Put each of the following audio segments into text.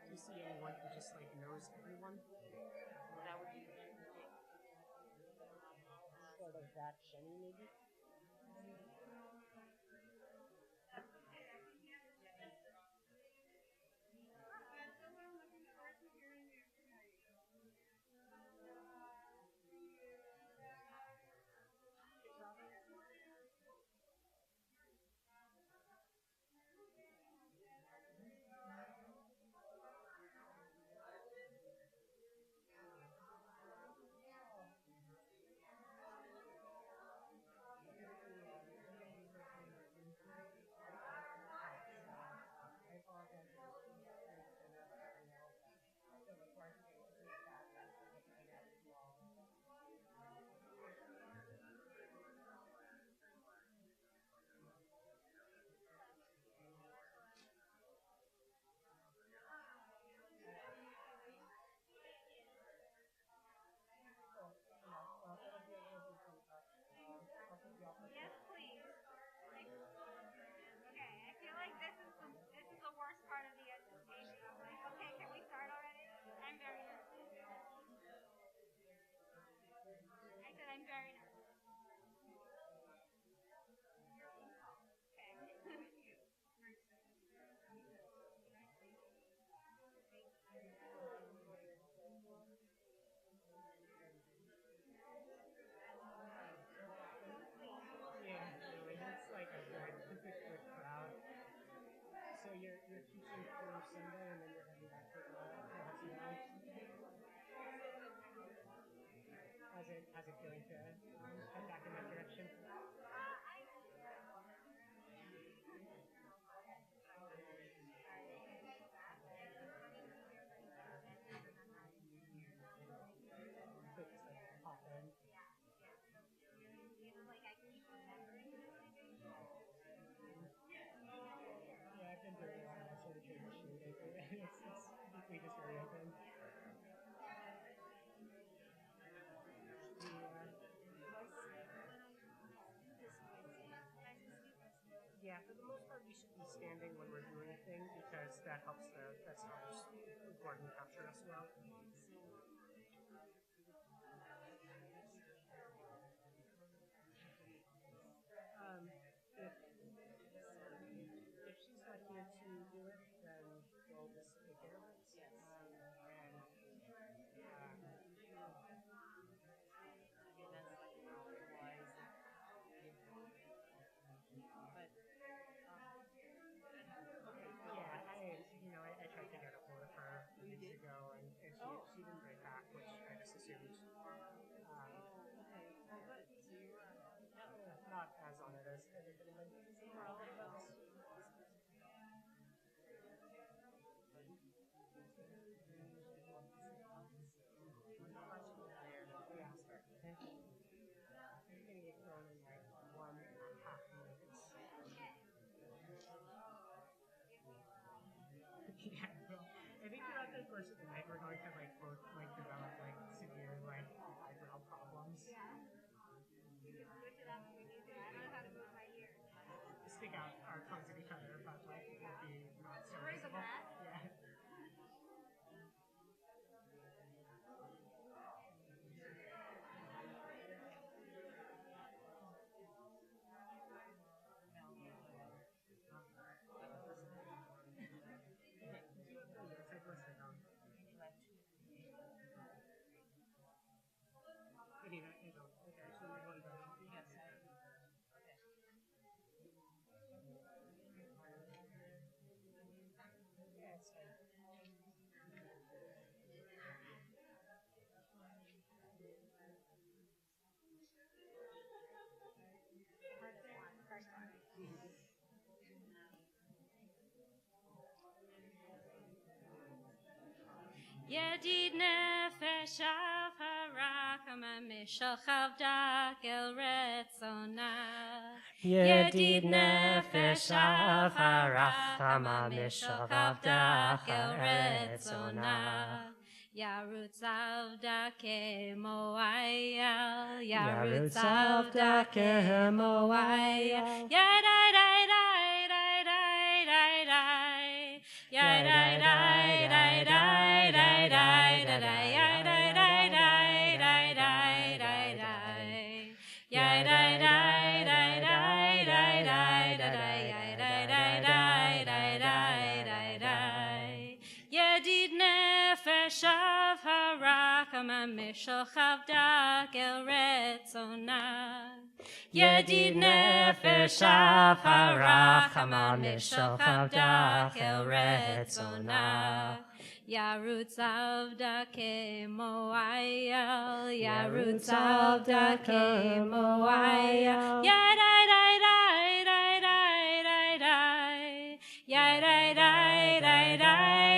Do you see anyone who just like knows everyone? That would be Sort of that Shenny, maybe? you're teaching for Sunday and then you're heading back for Hudson Valley. How's it feeling to head back in that direction? So just like pop in. Yeah, I've been doing a lot of that sort of transition lately. It's deeply disorienting. Yeah, for the most part, we should be standing when we're doing a thing because that helps important capture as well. If she's not here to do it, then we'll just take care of it. Yeah, I tried to get a hold of her weeks ago, and she didn't write back, which I just assumed. Not as on it as everybody might be. I'm getting it thrown in like 1.5 minutes. Yeah, well, I think throughout the course of the night we're going to like both like develop like severe like eyebrow problems. Stick out our tongues at each other, but like it will be not so visible. Yeah. ידיד נפש אף הרחמה משוכב דק אל רצונה ידיד נפש אף הרחמה משוכב דק אל רצונה ירוץ עבדה כמו אייל ירוץ עבדה כמו אייל ידי די די די די די די די די די די די די ידיד נפש אף הרחמה משוכב דק אל רצונה ידיד נפש אף הרחמה משוכב דק אל רצונה ירוץ עבדה כמו אייל ירוץ עבדה כמו אייל ידי די די די די די ידי די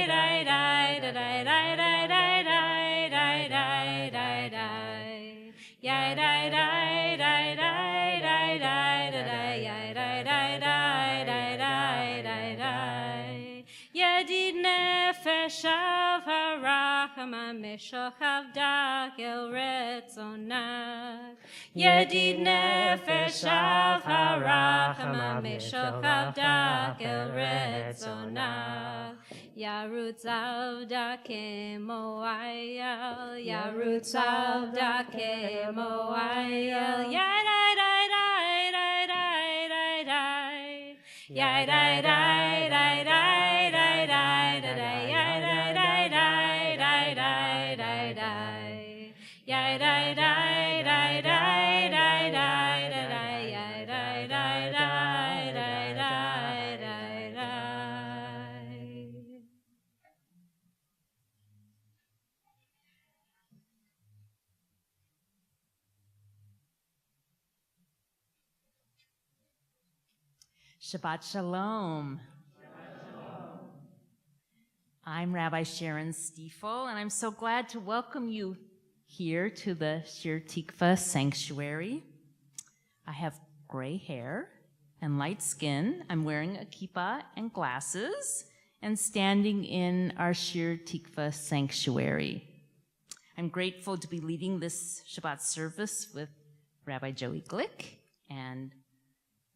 די די די די די די די די די די די די ידי די די די די די די ידי די די די די די ידיד נפש אף הרחמה משוכב דק אל רצונה ידיד נפש אף הרחמה משוכב דק אל רצונה ירוץ עבדה כמו אייל ירוץ עבדה כמו אייל ידי די די די די די ידי די די די די די די ידי די די די די די די ידי די די די די די די ידי די די די די די די Shabbat Shalom. I'm Rabbi Sharon Stiefel, and I'm so glad to welcome you here to the Shir Tikva Sanctuary. I have gray hair and light skin. I'm wearing a kippah and glasses and standing in our Shir Tikva Sanctuary. I'm grateful to be leading this Shabbat service with Rabbi Joey Glick and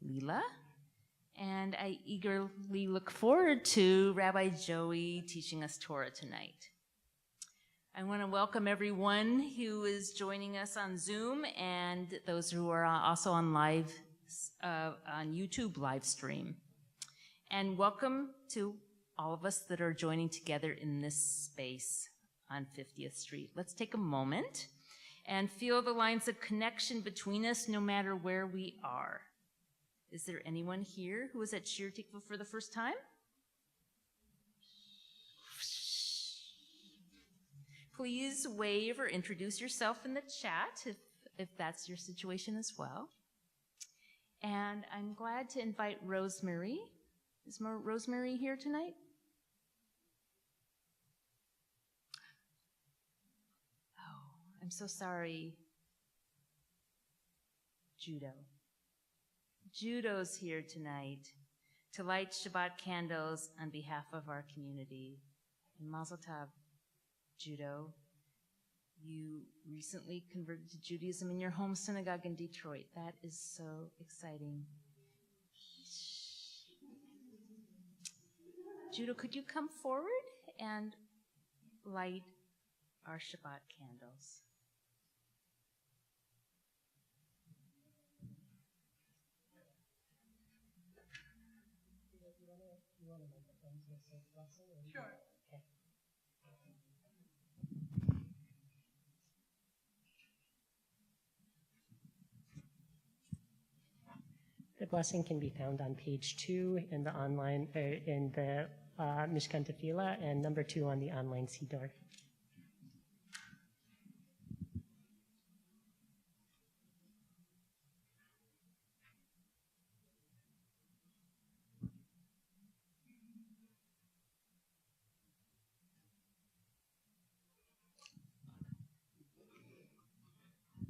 Leela. And I eagerly look forward to Rabbi Joey teaching us Torah tonight. I want to welcome everyone who is joining us on Zoom and those who are also on YouTube live stream. And welcome to all of us that are joining together in this space on 50th Street. Let's take a moment and feel the lines of connection between us no matter where we are. Is there anyone here who is at Shir Tikva for the first time? Please wave or introduce yourself in the chat if that's your situation as well. And I'm glad to invite Rosemary. Is Rosemary here tonight? Oh, I'm so sorry. Judo's here tonight to light Shabbat candles on behalf of our community. And Mazel Tov, Judo. You recently converted to Judaism in your home synagogue in Detroit. That is so exciting. Judo, could you come forward and light our Shabbat candles? Sure. The blessing can be found on page 2 in the online in the Mishkan Tefillah, and number 2 on the online Siddur.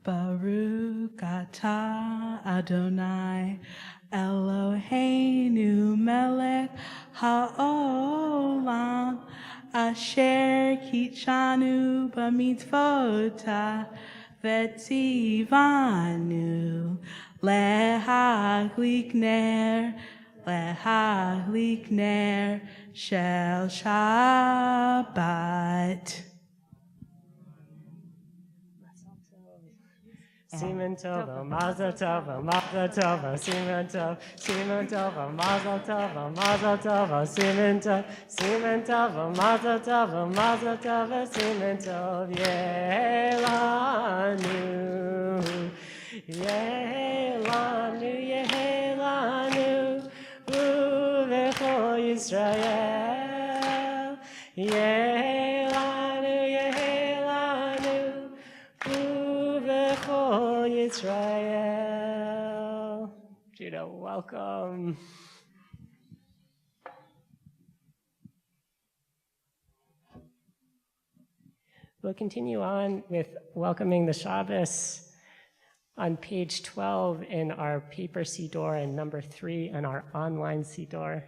Baruch atah Adonai Eloheinu melech haolam asher kitshanu b'mitzvotah v'tzivanu lehadlik ner shel Shabbat. Siman Tova, Mazel Tova, Mazel Tova, Siman Tova, Siman Tova, Mazel Tova, Mazel Tova, Siman Tova, Siman Tova, Mazel Tova, Mazel Tova, Siman Tova, Yehelanu, Yehelanu, Yehelanu, Uvecho Yisrael, Yehelanu, Yehelanu, Uvecho Yisrael. Judah, welcome. We'll continue on with welcoming the Shabbos on page 12 in our paper Siddur and number 3 in our online Siddur.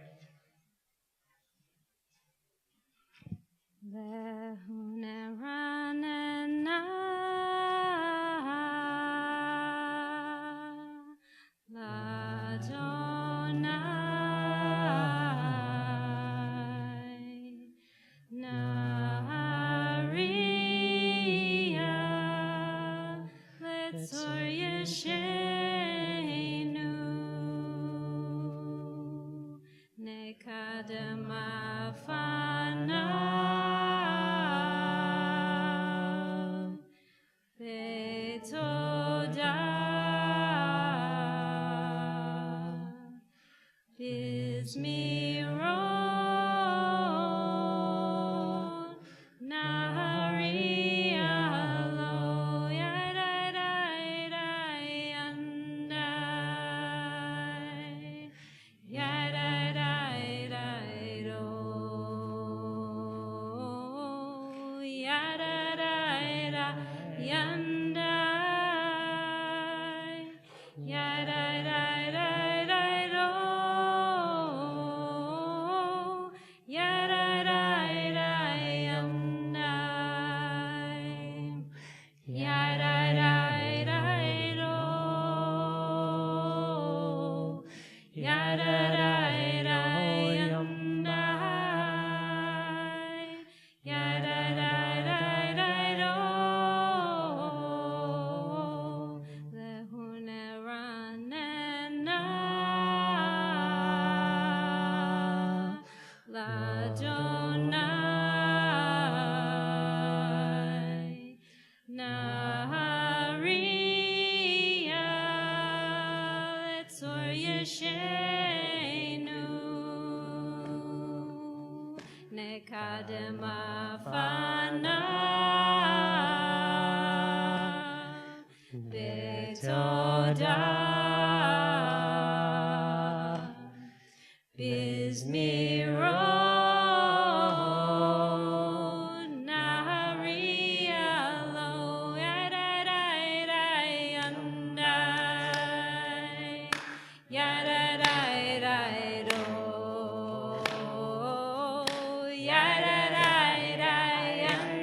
Yandai, yadai, dai, dai, dai, do, yadai, dai, dai, yandai, yadai, dai, dai, do, yadai, dai, dai, yandai, yadai, dai, dai, dai, do. La Jonai Naharia Letzor Yeshenu Nekadem Afana Betoda Bismiro Naharia Lo Yadadai Yandai Yadadai Do Yadadai Yandai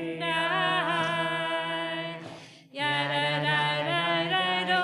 Yadadai Do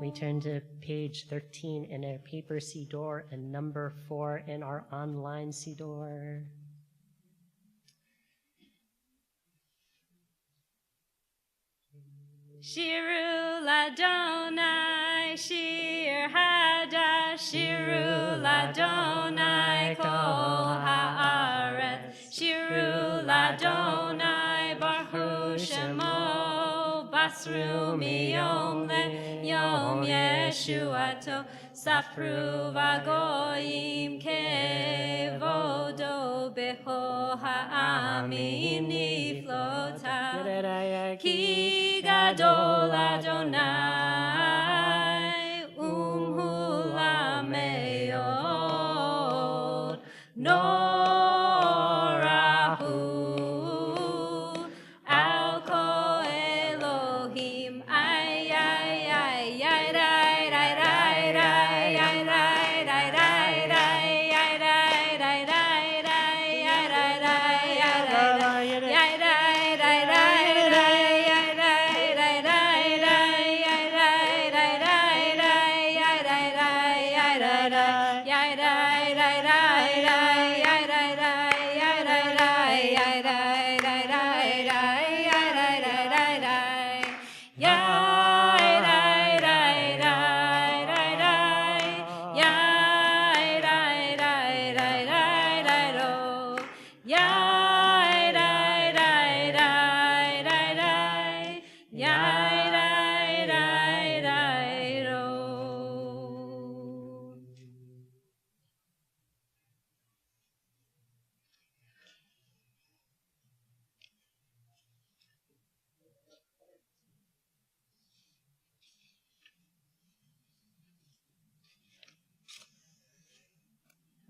We turn to page 13 in our paper Sidor and number 4 in our online Sidor. Shiru Ladonai, Shir Hadash, Shiru Ladonai, Kol Haaretz, Shiru Ladonai, Baruch Shemo, Basru Miyom Yom Yeshuato, Safru Vagoyim Kevodo, Becho Ha'amim Niflotav, Ki Gadol Adonai, Hulameod, Norahu, Al Ko Elohim, ay, ay, ay, ay, ay, ay, ay, ay, ay, ay, ay,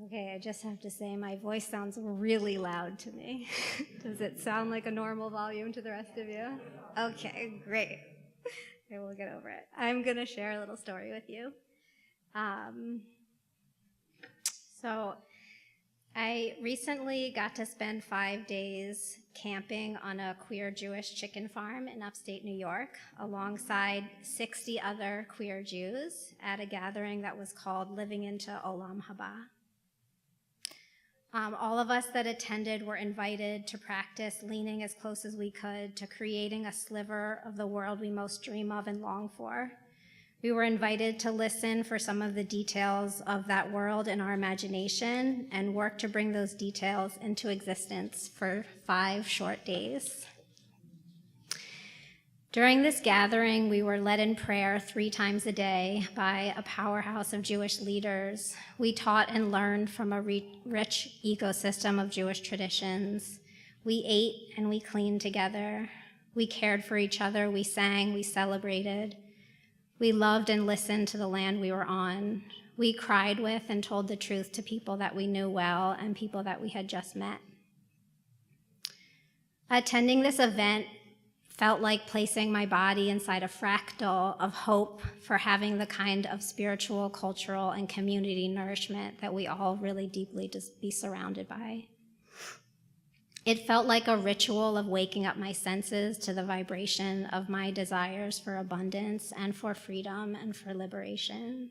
Okay, I just have to say my voice sounds really loud to me. Does it sound like a normal volume to the rest of you? Okay, great. Okay, we'll get over it. I'm going to share a little story with you. So I recently got to spend 5 days camping on a queer Jewish chicken farm in upstate New York alongside 60 other queer Jews at a gathering that was called Living into Olam Haba. All of us that attended were invited to practice leaning as close as we could to creating a sliver of the world we most dream of and long for. We were invited to listen for some of the details of that world in our imagination and work to bring those details into existence for 5 short days. During this gathering, we were led in prayer 3 times a day by a powerhouse of Jewish leaders. We taught and learned from a rich ecosystem of Jewish traditions. We ate and we cleaned together. We cared for each other. We sang. We celebrated. We loved and listened to the land we were on. We cried with and told the truth to people that we knew well and people that we had just met. Attending this event felt like placing my body inside a fractal of hope for having the kind of spiritual, cultural, and community nourishment that we all really deeply just be surrounded by. It felt like a ritual of waking up my senses to the vibration of my desires for abundance and for freedom and for liberation.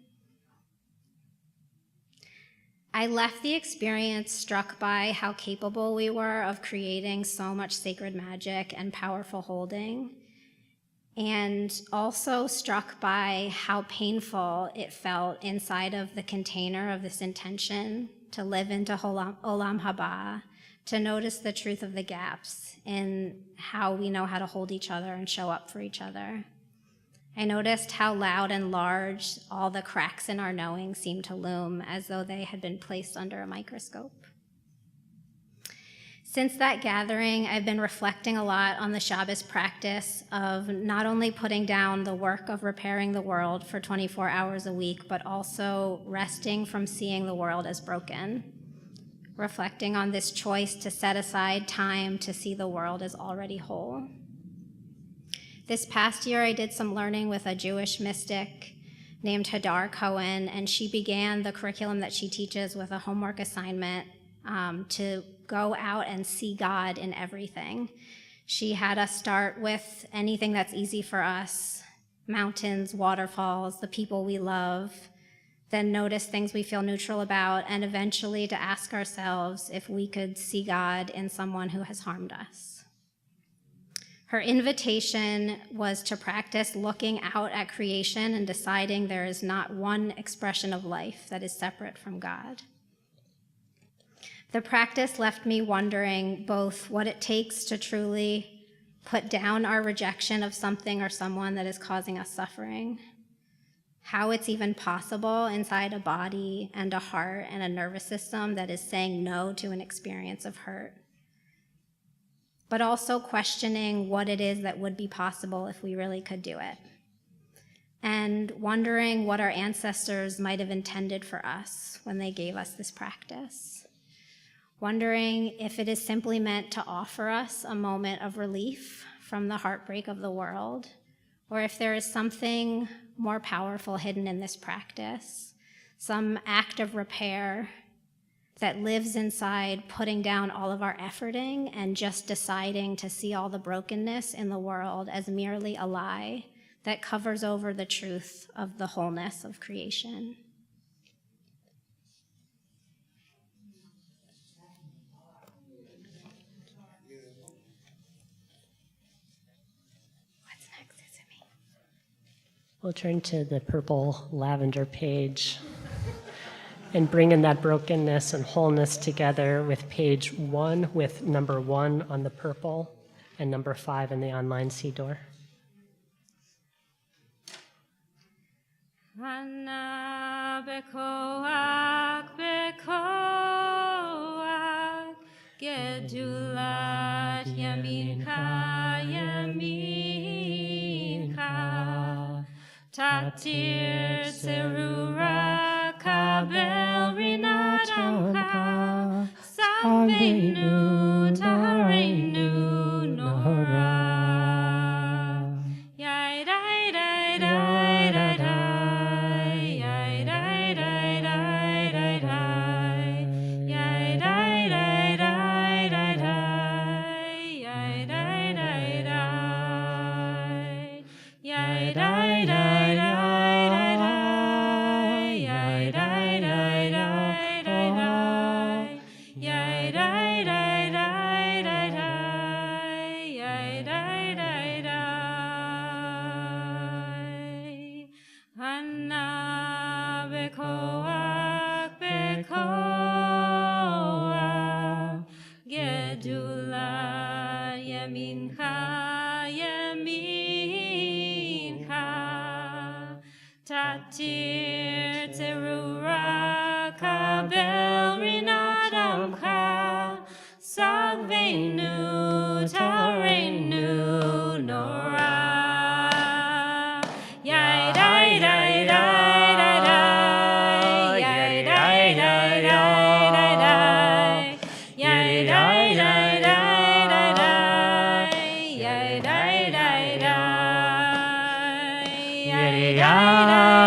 I left the experience struck by how capable we were of creating so much sacred magic and powerful holding, and also struck by how painful it felt inside of the container of this intention to live into Olam Haba, to notice the truth of the gaps in how we know how to hold each other and show up for each other. I noticed how loud and large all the cracks in our knowing seemed to loom, as though they had been placed under a microscope. Since that gathering, I've been reflecting a lot on the Shabbos practice of not only putting down the work of repairing the world for 24 hours a week, but also resting from seeing the world as broken, reflecting on this choice to set aside time to see the world as already whole. This past year, I did some learning with a Jewish mystic named Hadar Cohen, and she began the curriculum that she teaches with a homework assignment to go out and see God in everything. She had us start with anything that's easy for us, mountains, waterfalls, the people we love, then notice things we feel neutral about, and eventually to ask ourselves if we could see God in someone who has harmed us. Her invitation was to practice looking out at creation and deciding there is not one expression of life that is separate from God. The practice left me wondering both what it takes to truly put down our rejection of something or someone that is causing us suffering, how it's even possible inside a body and a heart and a nervous system that is saying no to an experience of hurt, but also questioning what it is that would be possible if we really could do it, and wondering what our ancestors might have intended for us when they gave us this practice, wondering if it is simply meant to offer us a moment of relief from the heartbreak of the world, or if there is something more powerful hidden in this practice, some act of repair that lives inside putting down all of our efforting and just deciding to see all the brokenness in the world as merely a lie that covers over the truth of the wholeness of creation. What's next? Is it me? We'll turn to the purple lavender page and bring in that brokenness and wholeness together with page 1, with number 1 on the purple and number 5 in the online sea door. Anna bekoach bekoach gedulat yamincha yamincha tatir zerura kabel rinat amcha saveinu tahareinu nohara. Yai dai dai dai dai dai, yai dai dai dai dai dai, yai dai dai dai dai dai, yai dai dai dai, yai dai dai dai. Yamincha yamincha terura kabel rinadamcha sagvenu tarenu nora. Yai dai dai dai dai dai, yai dai dai dai dai dai, yai dai dai dai dai dai, yai dai dai dai, yai dai dai dai,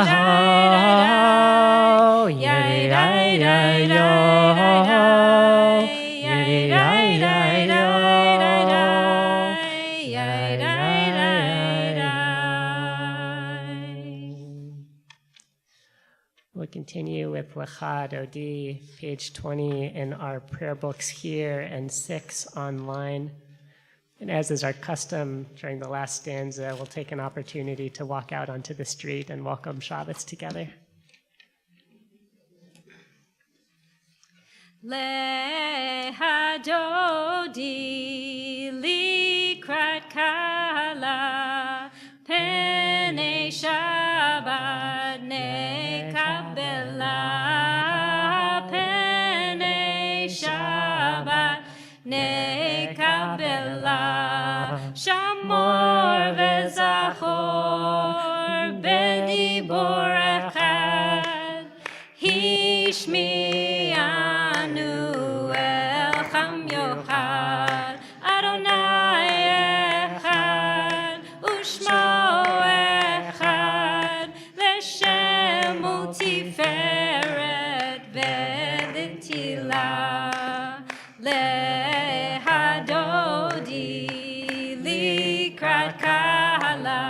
yai dai dai dai, yai dai dai dai dai, yai dai dai dai. We'll continue with Lachad Odi, page 20 in our prayer books here and 6 online. And as is our custom during the last stanza, we'll take an opportunity to walk out onto the street and welcome Shabbat together. Lehadodi likrat kala pene Shabbat nekabela pene Shabbat nekabela shamor vezachor bedibor echad hishmi'anu elcham yochad Adonai echad ushmo echad leshem utiferet velitila lehadodi likrat kala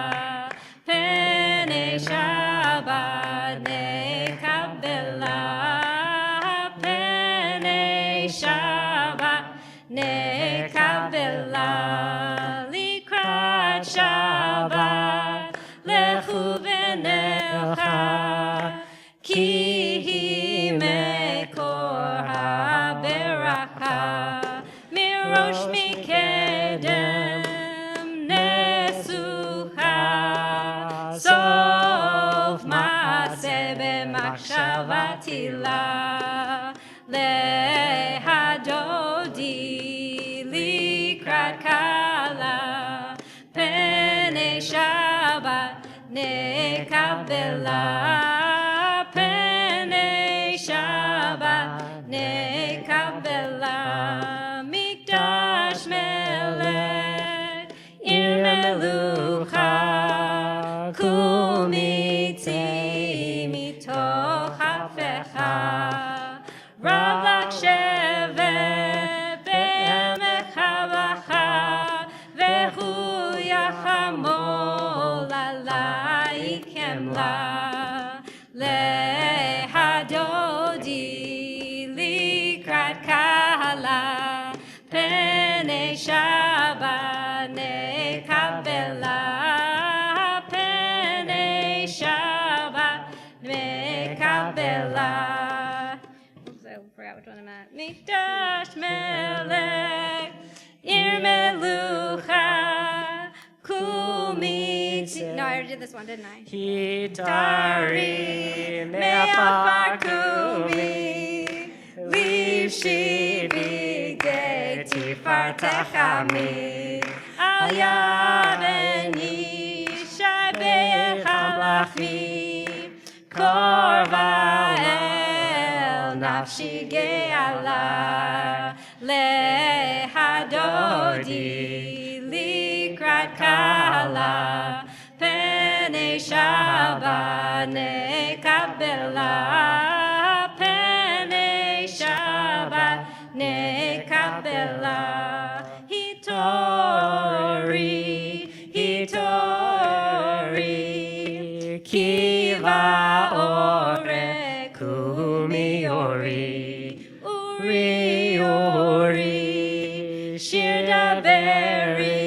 pene Shabbat nekabela pene Shabbat nekabela likrat Shabbat lechu v'nelcha ki hi mekor haberaka mirosh mikedem nesucha sof maaseh b'machshavatila lehadodi likrat kala pene Shabbat nekabela pene Shabbat nekabela mikdash melech ir melucha kumiti mitoch hafecha rav lak shevet be'emecha vacha vehu yachamol alai kemla lehadodi likrat kala pene Shabbat nekabela pene Shabbat nekabela. Oops, I forgot which one I'm at. Mikdash melech ir melucha kumiti. No, I already did this one, didn't I? Hitari me'afar kumi livshi bigdei tifartecha mi al yadeni shai be'echam lachmi korva el nafshi ge'ala lehadodi likrat kala pene Shabbat nekabela pene Shabbat nekabela hitori kiva ore kumi ori shir daveri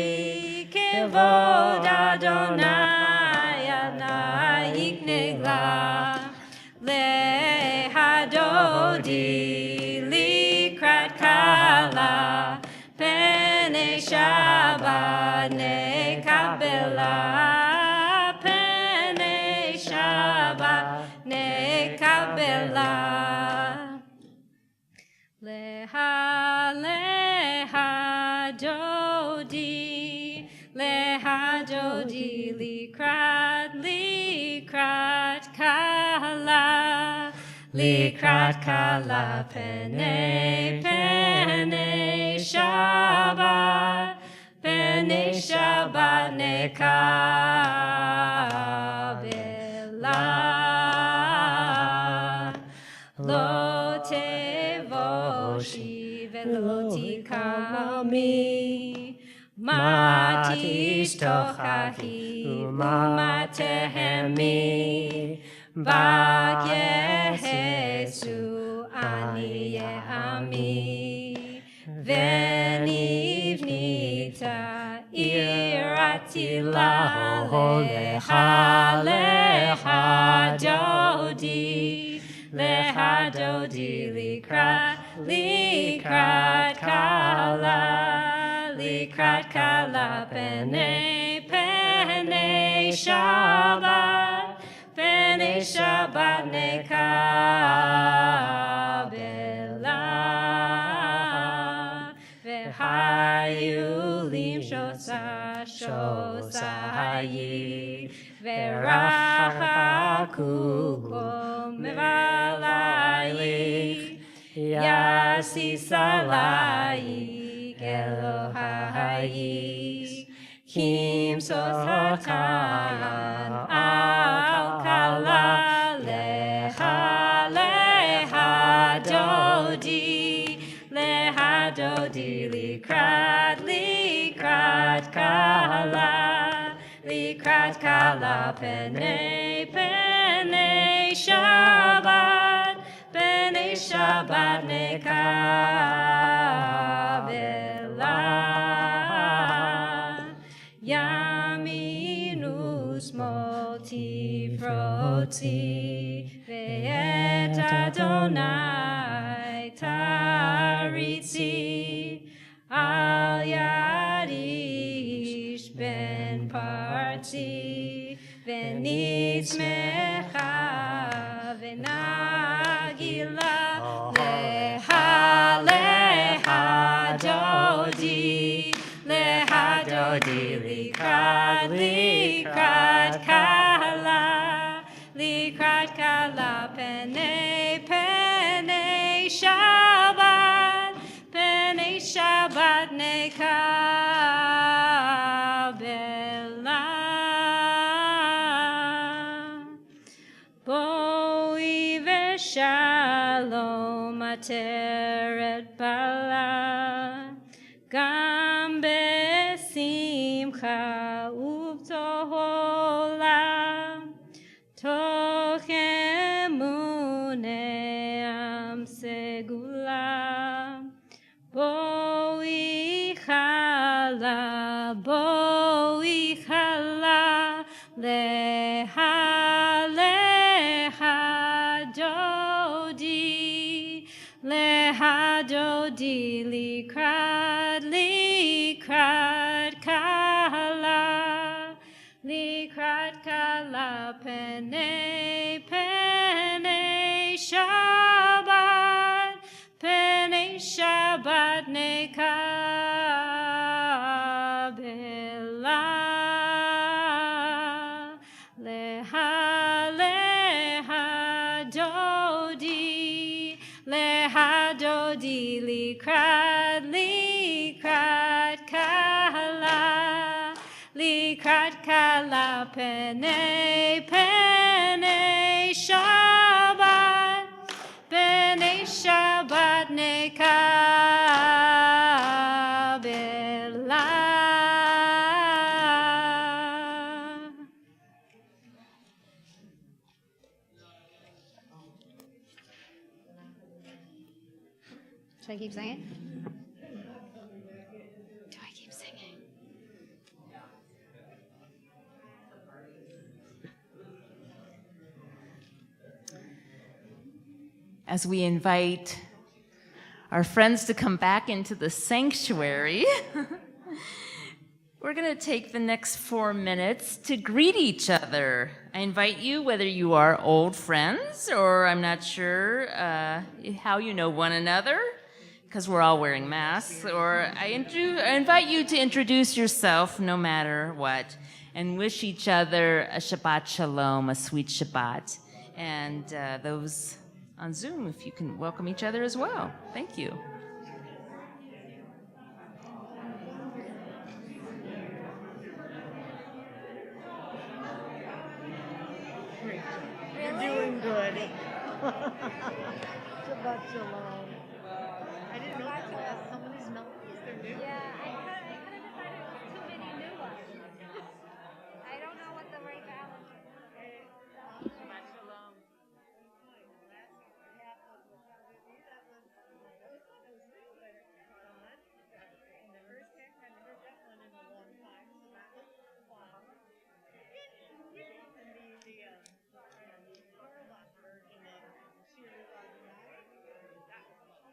kevod Adonai anai iknegla lehadodi likrat kala pene Shabbat nekabela pene Shabbat Likrat kala pene pene Shabbat, pene Shabbat nekabela. Lo tevoshi velo tikami, matis tochahi umatehemi, bak Yehesu ani ye'ami, venivnita iratila leha leha dodi, leha dodi likrat kala pene pene Shabbat, pene Shabbat nekabela. V'hayulim shosayi, v'rachaku kol mevalayli, yasisalayi Elohai, kim sotan al kala leha dodi likrat kala pene pene Shabbat, pene Shabbat nekabela. Yaminus moti froti, ve'et Adonai taritzi, al yadish ben parti, v'nitzmecha v'nagila, leha dodi, likrat kala pene pene Shabbat, pene Shabbat nekabela. Boi v'shalom ateret bala, gam besimcha ubtohola, toch emuneam segula, boi chala, leha dodi likrat kala pene pene Shabbat, pene Shabbat nekabela. Leha dodi likrat kala pene pene Shabbat, pene Shabbat nekabela. Should I keep singing? Do I keep singing? As we invite our friends to come back into the sanctuary, we're going to take the next 4 minutes to greet each other. I invite you, whether you are old friends or I'm not sure how you know one another, because we're all wearing masks, or I invite you to introduce yourself no matter what, and wish each other a Shabbat Shalom, a sweet Shabbat. And those on Zoom, if you can welcome each other as well. Thank you. You're doing good. Shabbat shalom. I didn't know some of these melodies, they're new. Yeah, I could have decided it was too many new ones. I don't know what the right balance is. Shabbat shalom.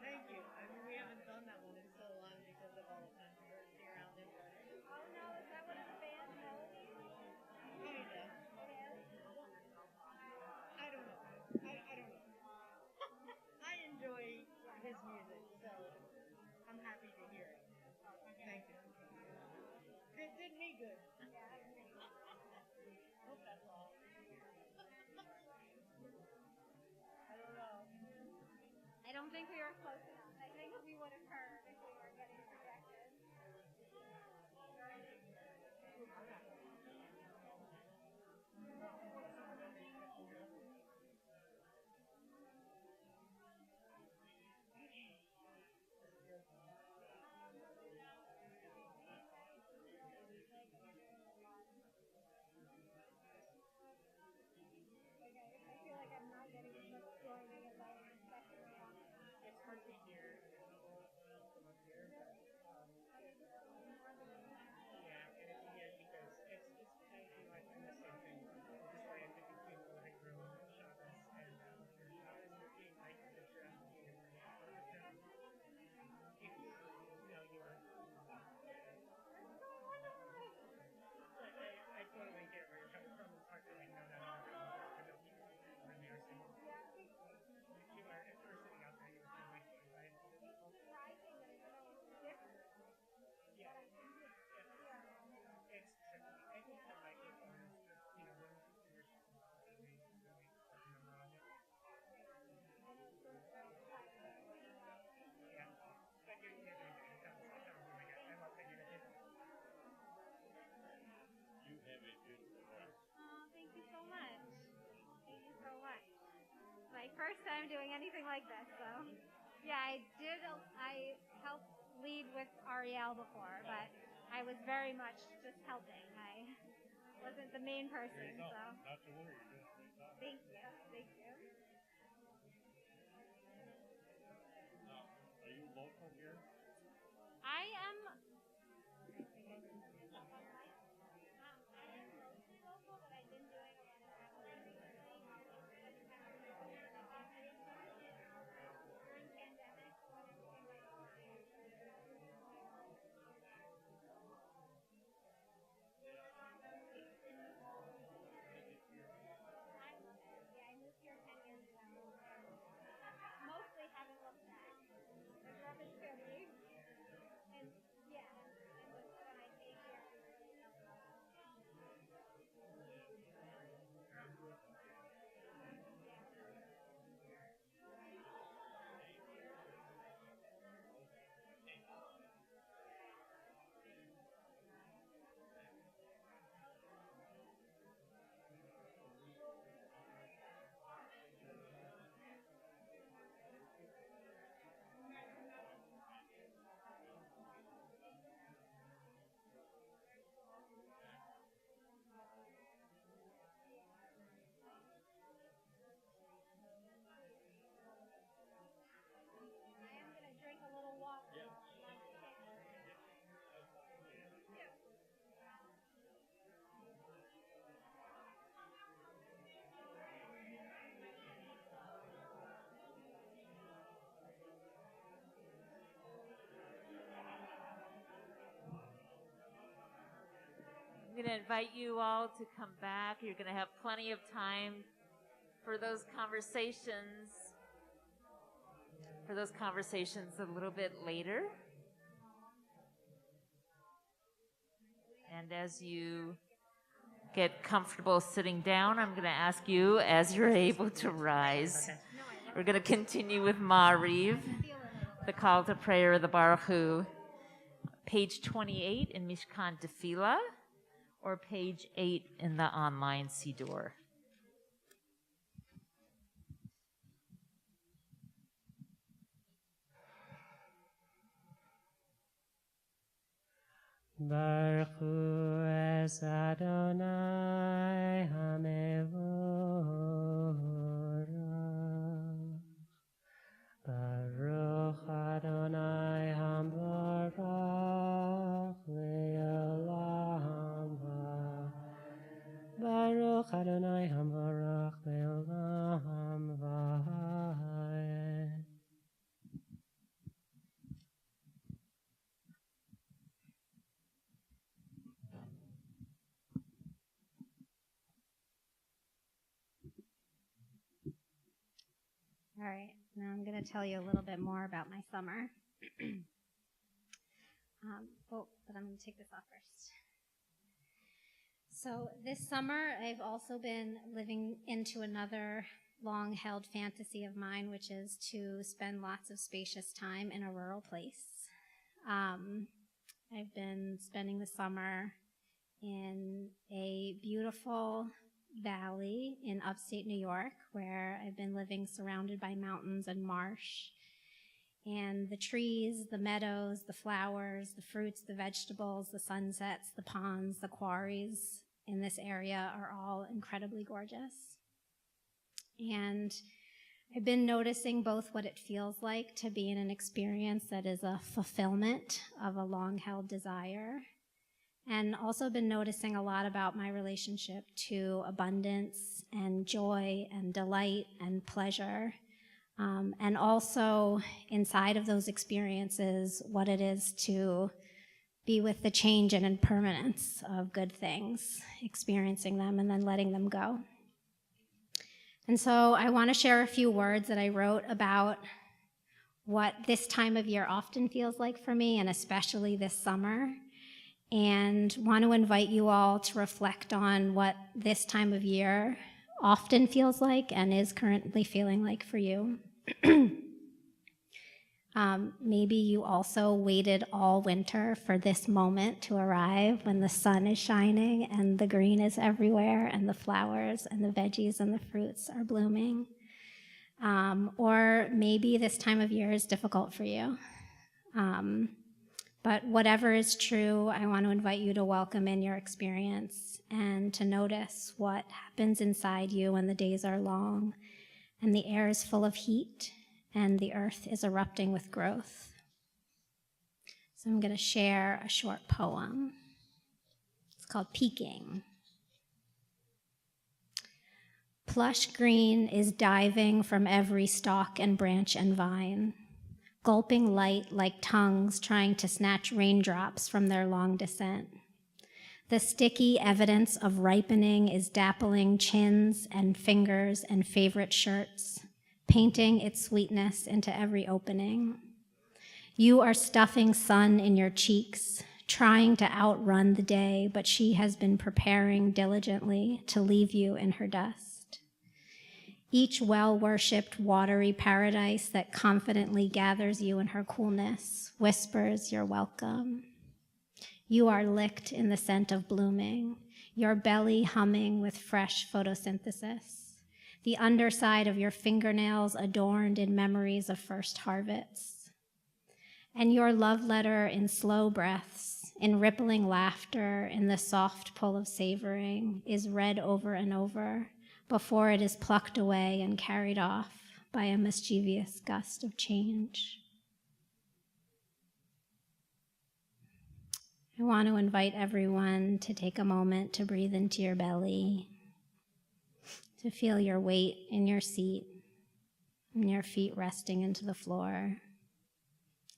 Thank you. I mean, we haven't done that one in so long because of all the controversy around it. Oh no, is that what his band melody? Kinda. I don't know. I don't know. I enjoy his music, so I'm happy to hear it. Thank you. It did me good. Hope that's all. I don't know. I don't think we were close enough. I think we would have heard if we were getting projected. I feel like I'm not getting as much joining as I was expecting. It's hard to hear. Yeah, because it's I feel like I'm the same thing. Disoriented between the living room and Shabbos and your Shabbos routine, like the dress being if you know you are. I totally get where you're coming from. It's hard to like know that when they are singing. You are if you were sitting out there, you would feel like right. Yeah. It's tricky. I think the microphone is, when you're really touching them on it. Yeah. But you're doing good. It sounds really good. I love that you're doing it. You have a beautiful voice. Oh, thank you so much. Thank you so much. My first time doing anything like this, so yeah, I helped lead with Ariel before, but I was very much just helping. I wasn't the main person, so Not to worry, you're doing a great job. thank you. Now, are you local here? I am local, but I've been doing a lot of traveling recently. During pandemic, when everything went online. I moved here 10 years ago. Mostly haven't looked back. I grew up in Philly, and yeah, and when I came here, I really fell in love. I am gonna drink a little water. I'm going to invite you all to come back. You're going to have plenty of time for those conversations a little bit later. And as you get comfortable sitting down, I'm going to ask you, as you're able, to rise. We're going to continue with Ma'ariv, the call to prayer of the Baruch Hu. Page 28 in Mishkan Tefillah, or page 8 in the online Siddur. Baruch Hu es Adonai HaMevorach. Baruch Adonai HaMevorach Le'olam Va. Baruch Adonai HaMevorach Le'olam Va. All right, now I'm going to tell you a little bit more about my summer. But I'm going to take this off first. So this summer, I've also been living into another long-held fantasy of mine, which is to spend lots of spacious time in a rural place. I've been spending the summer in a beautiful valley in upstate New York, where I've been living surrounded by mountains and marsh. And the trees, the meadows, the flowers, the fruits, the vegetables, the sunsets, the ponds, the quarries in this area are all incredibly gorgeous. And I've been noticing both what it feels like to be in an experience that is a fulfillment of a long-held desire, and also been noticing a lot about my relationship to abundance and joy and delight and pleasure. And also inside of those experiences, what it is to be with the change and impermanence of good things, experiencing them and then letting them go. And so I want to share a few words that I wrote about what this time of year often feels like for me, and especially this summer, and want to invite you all to reflect on what this time of year often feels like and is currently feeling like for you. Maybe you also waited all winter for this moment to arrive when the sun is shining and the green is everywhere and the flowers and the veggies and the fruits are blooming. Or maybe this time of year is difficult for you. But whatever is true, I want to invite you to welcome in your experience and to notice what happens inside you when the days are long and the air is full of heat and the earth is erupting with growth. So I'm going to share a short poem. It's called Peeking. Plush green is diving from every stalk and branch and vine, gulping light like tongues trying to snatch raindrops from their long descent. The sticky evidence of ripening is dappling chins and fingers and favorite shirts, painting its sweetness into every opening. You are stuffing sun in your cheeks, trying to outrun the day, but she has been preparing diligently to leave you in her dust. Each well-worshipped watery paradise that confidently gathers you in her coolness whispers you're welcome. You are licked in the scent of blooming, your belly humming with fresh photosynthesis, the underside of your fingernails adorned in memories of first harvests, and your love letter in slow breaths, in rippling laughter, in the soft pull of savoring, is read over and over before it is plucked away and carried off by a mischievous gust of change. I want to invite everyone to take a moment to breathe into your belly, to feel your weight in your seat and your feet resting into the floor,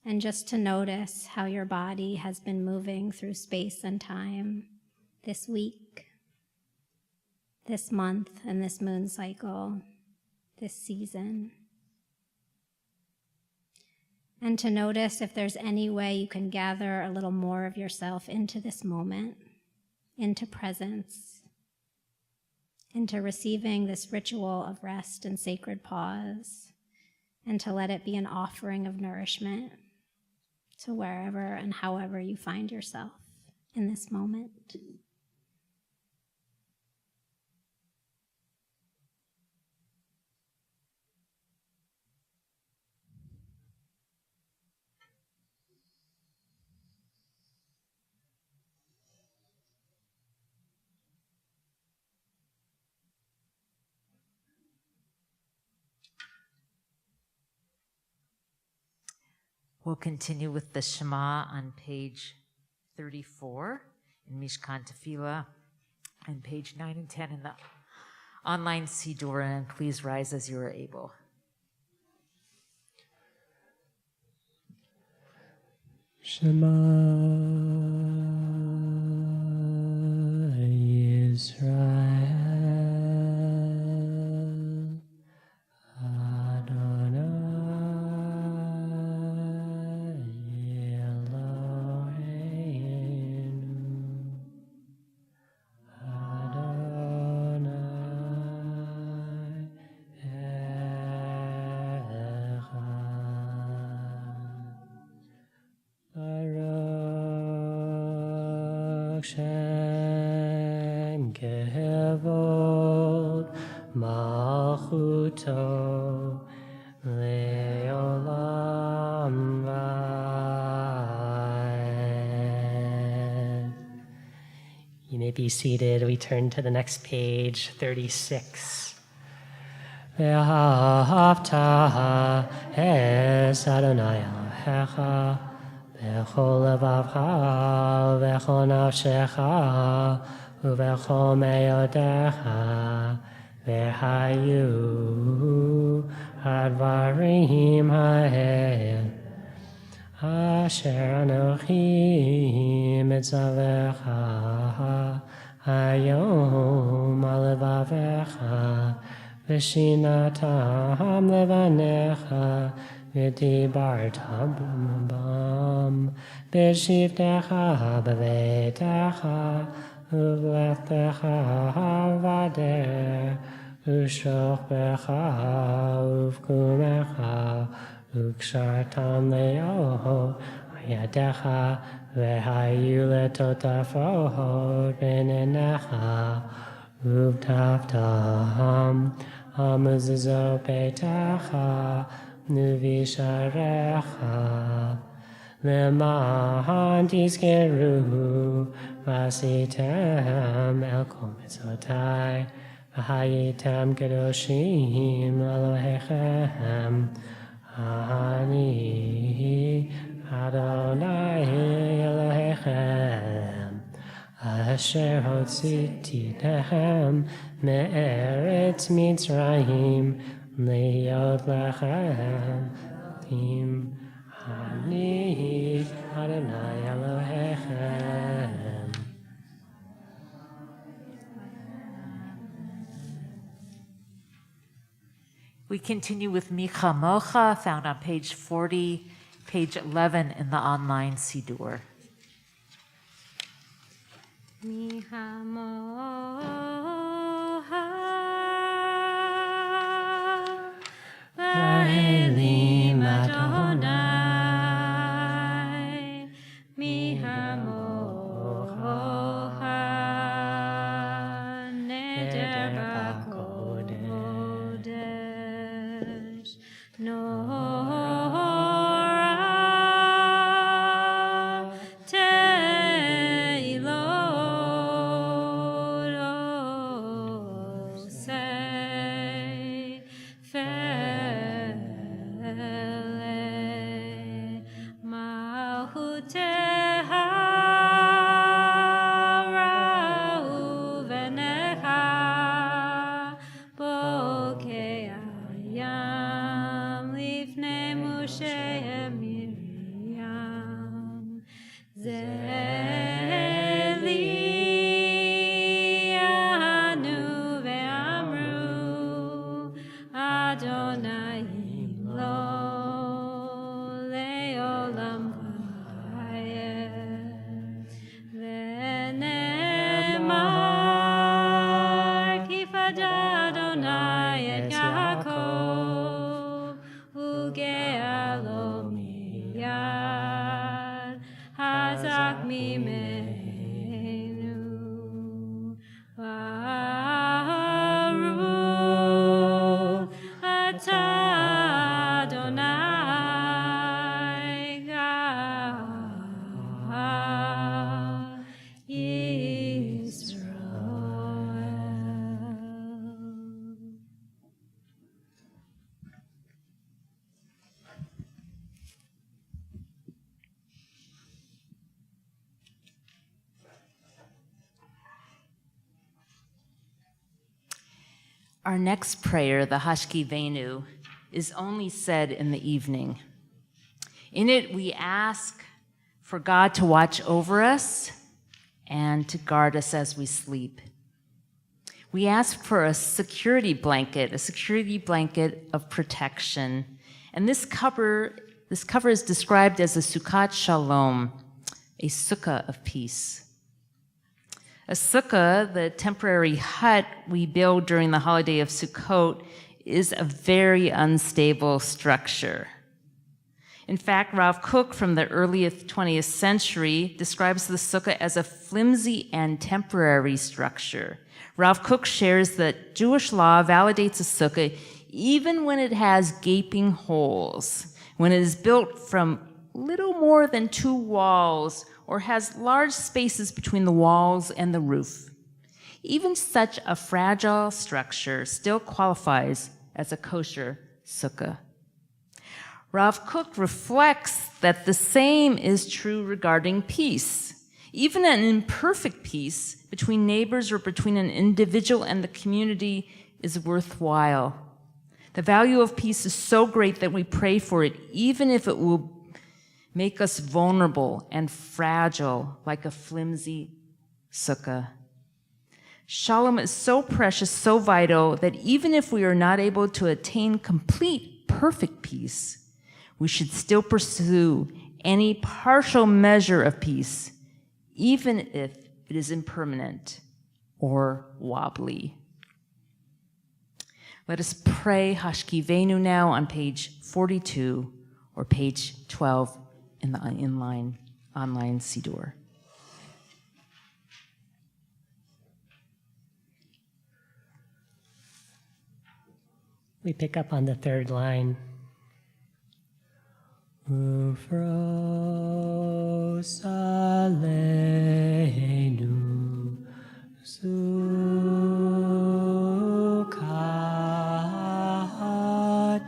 and just to notice how your body has been moving through space and time this week, this month, and this moon cycle, this season. And to notice if there's any way you can gather a little more of yourself into this moment, into presence, into receiving this ritual of rest and sacred pause, and to let it be an offering of nourishment to wherever and however you find yourself in this moment. We'll continue with the Shema on page 34 in Mishkan Tefillah and page 9 and 10 in the online Siddur, and please rise as you are able. Shema Yisrael Adonai Eloheinu Adonai Echad Baruch Shem Kevod Malchuto Leolam Vaed. You may be seated. We turn to the next page, 36. Ve'ahavta es Adonai Elohecha Bechol levavcha vechol nafshecha uvechol meyodecha vehayu hadvarim hael asher anochi mitzavecha hayom alevavecha v'shinatam levanecha v'dibartam bam b'shivtecha b'veitecha uvlechtecha vader u'shokbecha uvkumecha u'kshartam le'oho yadecha v'hayu letotafot b'nenecha uvtavtam Amazizo Beitacha Nuvisharecha Leman Tizkeru Vasitem El Kol Mitzotai Vahayitem Kedoshim Elohechem Ani Adonai Elohechem Asher hotzitechem me'eretz Mitzrayim liyot lechem tim Ani Adonai Elohechem. We continue with Micha Mocha, found on page 40, page 11 in the online Siddur. Mi hamoha Va'elim Adonai mi hamoha neder b'kodesh Nora Teilot Osei Fele Malchuteha Ra'u v'necha Bokei Hayam Our next prayer, the Hashki Venu, is only said in the evening. In it, we ask for God to watch over us and to guard us as we sleep. We ask for a security blanket of protection. And this cover is described as a Sukkot Shalom, a sukkah of peace. A sukkah, the temporary hut we build during the holiday of Sukkot, is a very unstable structure. In fact, Rav Kook from the early 20th century describes the sukkah as a flimsy and temporary structure. Rav Kook shares that Jewish law validates a sukkah even when it has gaping holes, when it is built from little more than 2 walls or has large spaces between the walls and the roof. Even such a fragile structure still qualifies as a kosher sukkah. Rav Kook reflects that the same is true regarding peace. Even an imperfect peace between neighbors or between an individual and the community is worthwhile. The value of peace is so great that we pray for it, even if it will make us vulnerable and fragile like a flimsy sukkah. Shalom is so precious, so vital, that even if we are not able to attain complete, perfect peace, we should still pursue any partial measure of peace, even if it is impermanent or wobbly. Let us pray Hashki Venu now on page 42 or page 12 in the online Siddur. We pick up on the 3rd line. Ufros aleinu sukat,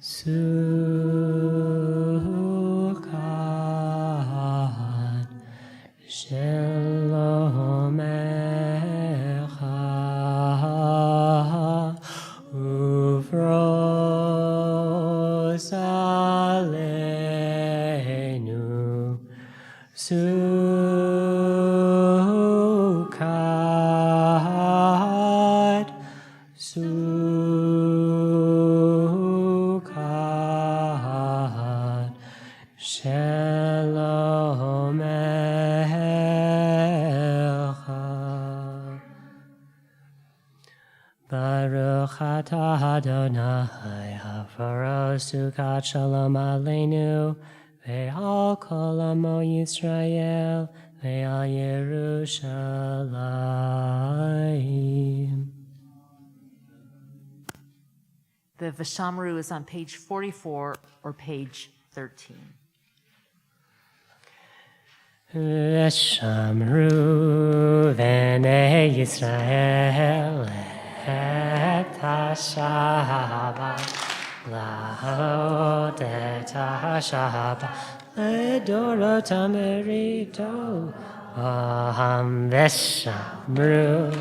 sukat, shalom echa, ufros aleinu sukat, sukat, shalom echa. Baruch atah Adonai hafaros sukat shalom aleinu ve'al kol amo Yisrael ve'al Yerushalayim. The Vashamru is on page 44 or page 13. Veshamru v'nei Yisrael et ha-Shabbat lahot et ha-Shabbat ledorotam berito aham veshamru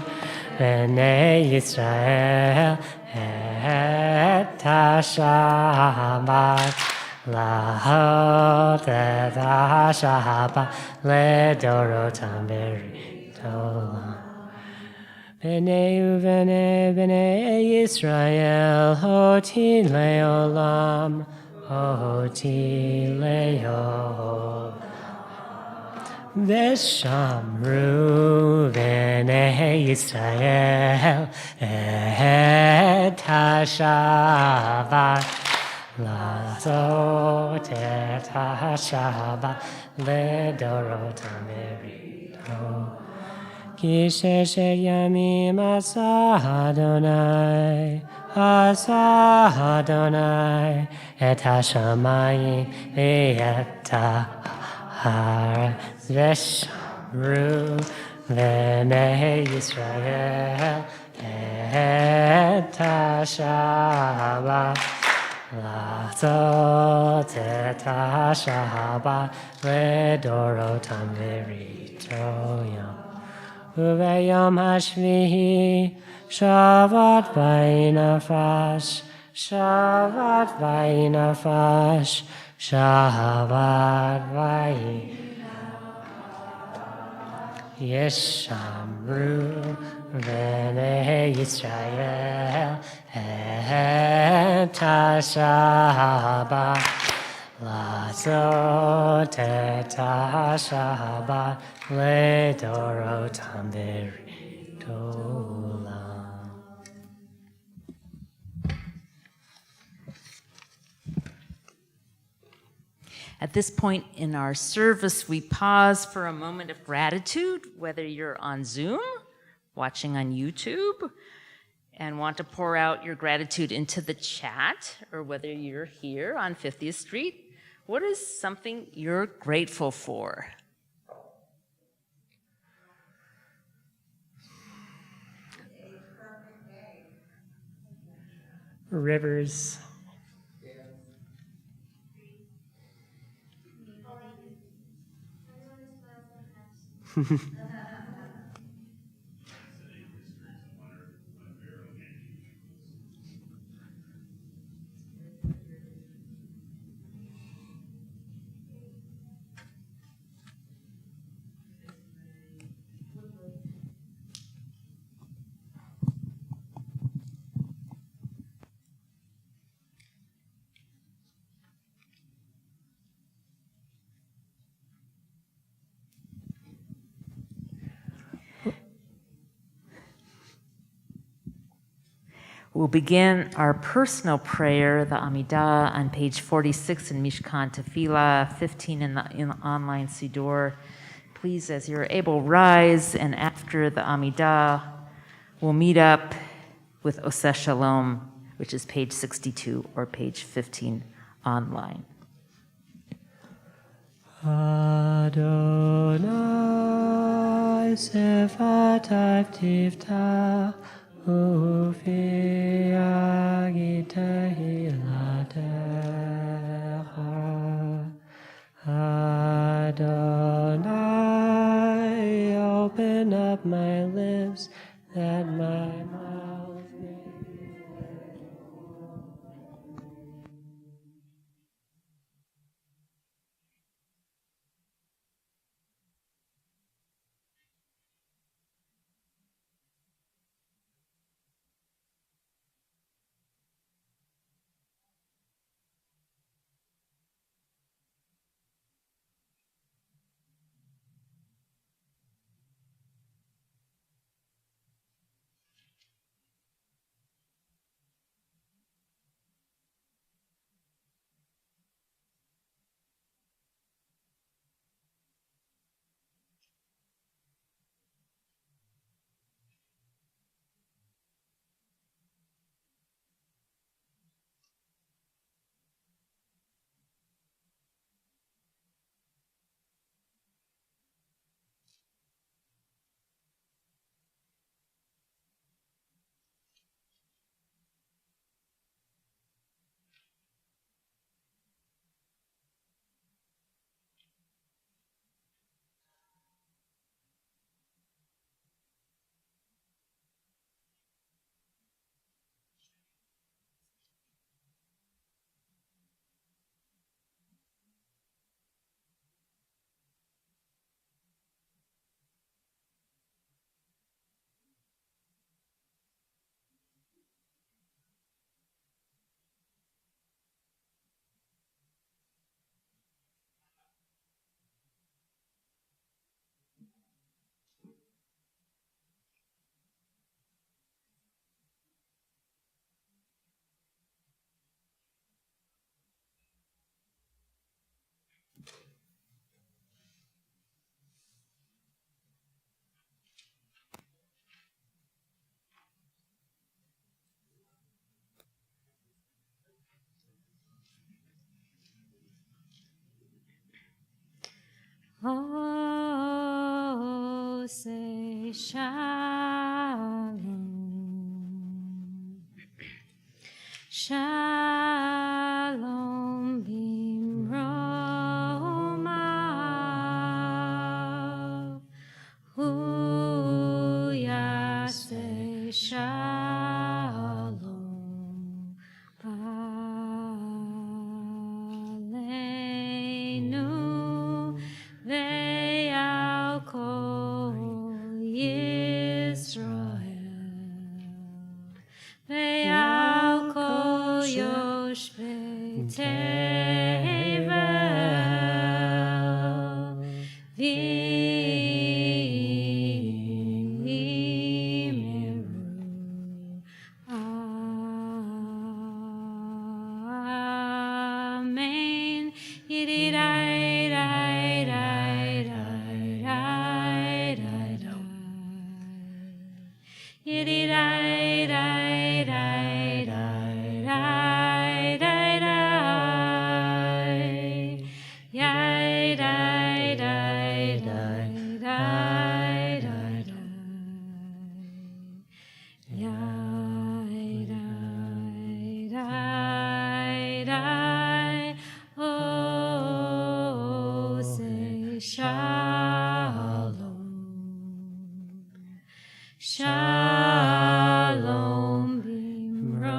v'nei Yisrael et ha-Shabbat lahot et ha-Shabbat ledorotam berito. B'nei u'b'nei b'nei Yisrael, hoti le'olam, hoti le'olam. Veshamru b'nei Yisrael, et ha-Shabbat, לעשות את השבת לדורותם בריתו. כי 6 ימים עשה אדוני את השמיים ואת הארץ, ושמרו בני ישראל את השבת. לעשות את השבת לדורותם בריתו יום. וביום השביעי Shabbat vaynafash, Shabbat vaynafash, Shabbat vaynafash. Yeshamru Bnei Yisrael et ha-Shabbat Lazot et ha-Shabbat ledorotam v'ridolam. At this point in our service, we pause for a moment of gratitude, whether you're on Zoom, watching on YouTube, and want to pour out your gratitude into the chat, or whether you're here on 50th Street. What is something you're grateful for? Rivers. We'll begin our personal prayer, the Amidah, on page 46 in Mishkan Tefillah, 15 in the online Siddur. Please, as you're able, rise, and after the Amidah, we'll meet up with Oseh Shalom, which is page 62 or page 15 online. Adonai Sefatav Tiftach Ufi Agitehilatecha. Adonai, open up my lips that my mouth may. Oh, say shalom, shalom bimromav, hu yaseh shalom. tevel Amen. Oh, say shalom. Shalom bimroma.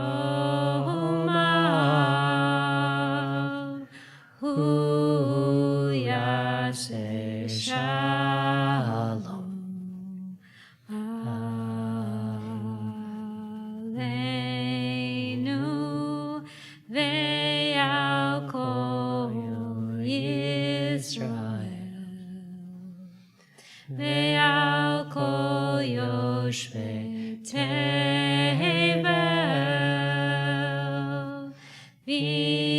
Hu yaseh shalom. Aleinu ve'al kol Yisrael ve'al kol yoshvei tevel v'yimeru.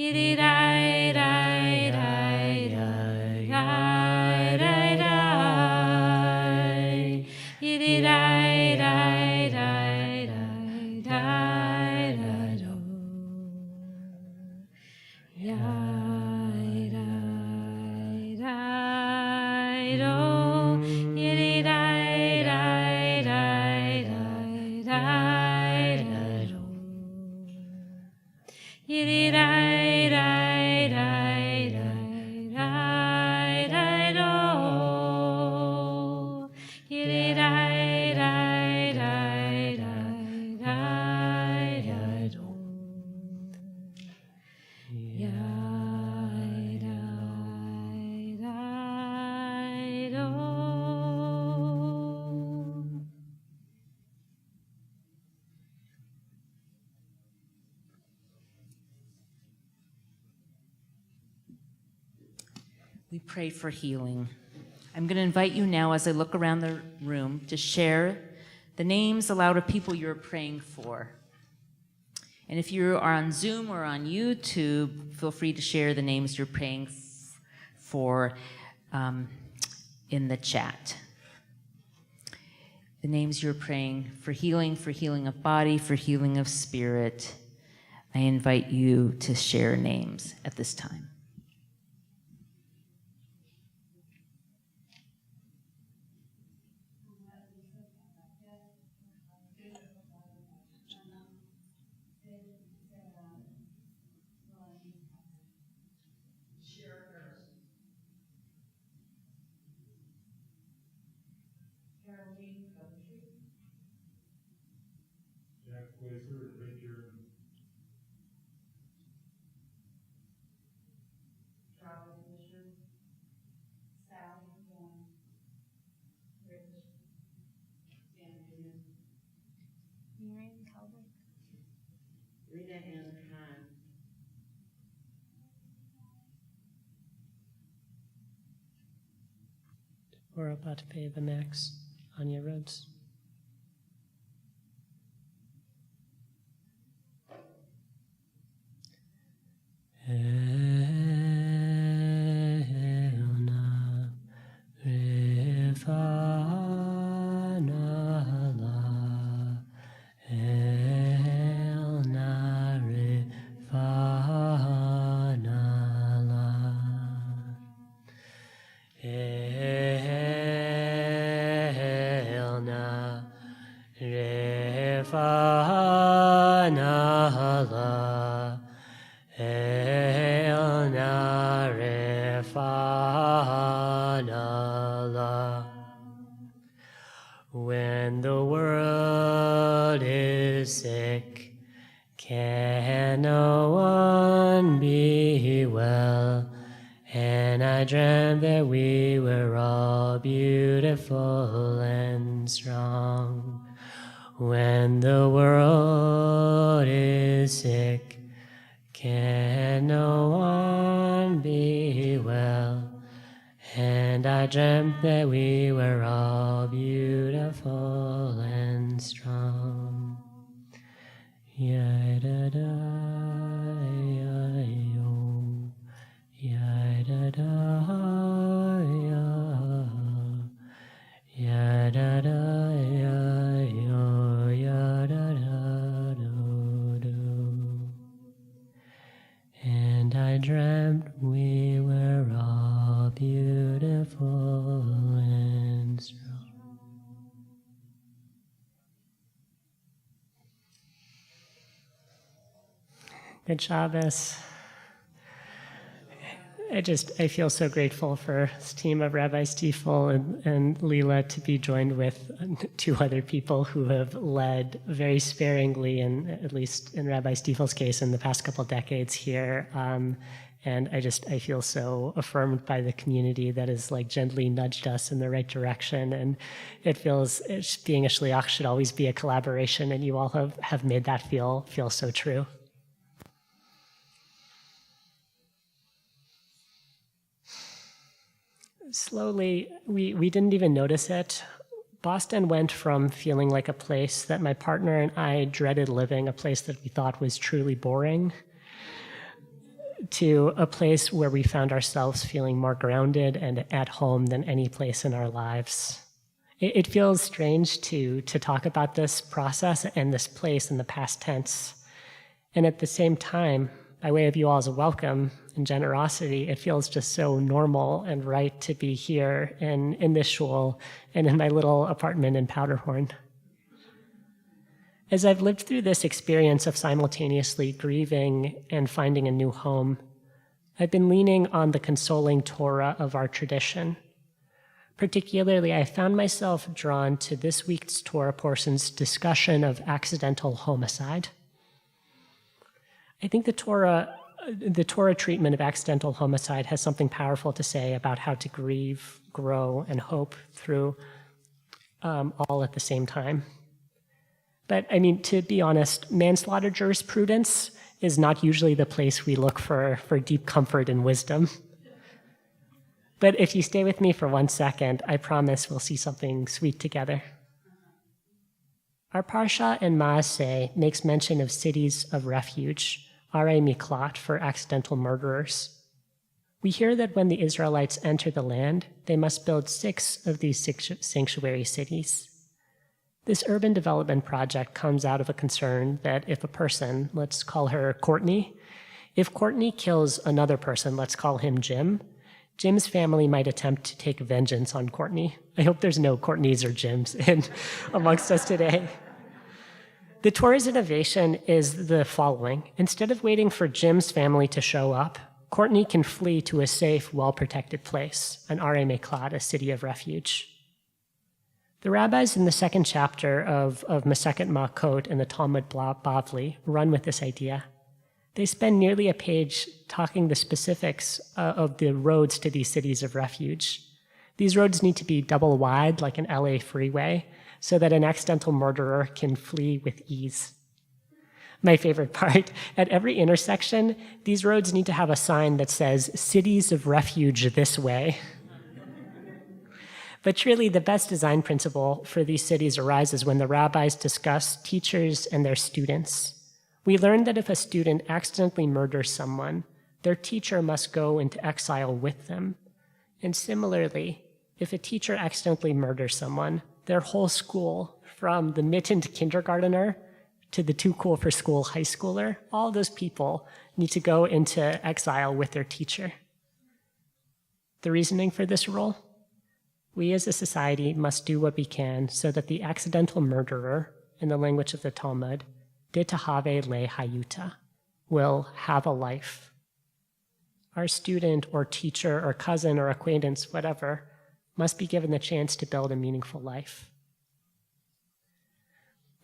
Amen. We pray for healing. I'm going to invite you now, as I look around the room, to share the names aloud of people you're praying for. And if you are on Zoom or on YouTube, feel free to share the names you're praying for in the chat. The names you're praying for healing of body, for healing of spirit. I invite you to share names at this time. We're about to pay the max on your roads. When the world is saved, sick, can no one be well? And I dreamt that we were all beautiful and strong. When the world is sick, can no one be well? And I dreamt that we were all beautiful and strong. Ya-da-da, ya-yo. Ya-da-da, ya. Ya-da-da, ya-yo. Ya-da-da, do-do. And I dreamt we were all beautiful and strong. Good Shabbos. I feel so grateful for this team of Rabbi Stiefel and Leela to be joined with two other people who have led very sparingly, and at least in Rabbi Stiefel's case, in the past couple decades here. And I feel so affirmed by the community that has like gently nudged us in the right direction. And it feels being a shliach should always be a collaboration, and you all have made that feel so true. Slowly, we didn't even notice it. Boston went from feeling like a place that my partner and I dreaded living, a place that we thought was truly boring, to a place where we found ourselves feeling more grounded and at home than any place in our lives. It feels strange to talk about this process and this place in the past tense. And at the same time, by way of you all's welcome and generosity, it feels just so normal and right to be here in this shul and in my little apartment in Powderhorn. As I've lived through this experience of simultaneously grieving and finding a new home, I've been leaning on the consoling Torah of our tradition. Particularly, I found myself drawn to this week's Torah portion's discussion of accidental homicide. I think the Torah treatment of accidental homicide has something powerful to say about how to grieve, grow, and hope through all at the same time. But I mean, to be honest, manslaughter jurisprudence is not usually the place we look for deep comfort and wisdom. But if you stay with me for 1 second, I promise we'll see something sweet together. Our Parsha in Maaseh makes mention of cities of refuge, Arei Miklat, for accidental murderers. We hear that when the Israelites enter the land, they must build 6 of these sanctuary cities. This urban development project comes out of a concern that if a person, let's call her Courtney, if Courtney kills another person, let's call him Jim, Jim's family might attempt to take vengeance on Courtney. I hope there's no Courtneys or Jims amongst us today. The Torah's innovation is the following. Instead of waiting for Jim's family to show up, Courtney can flee to a safe, well-protected place, an Arei Miklat, a city of refuge. The rabbis in the second chapter of Masechet Makot in the Talmud Bavli run with this idea. They spend nearly a page talking the specifics of the roads to these cities of refuge. These roads need to be double wide, like an LA freeway, so that an accidental murderer can flee with ease. My favorite part, at every intersection, these roads need to have a sign that says, "Cities of refuge this way." But truly, the best design principle for these cities arises when the rabbis discuss teachers and their students. We learn that if a student accidentally murders someone, their teacher must go into exile with them. And similarly, if a teacher accidentally murders someone, their whole school, from the mittened kindergartner to the too cool for school high schooler, all those people need to go into exile with their teacher. The reasoning for this rule? We as a society must do what we can so that the accidental murderer, in the language of the Talmud, detahave le hayuta, will have a life. Our student or teacher or cousin or acquaintance, whatever, must be given the chance to build a meaningful life.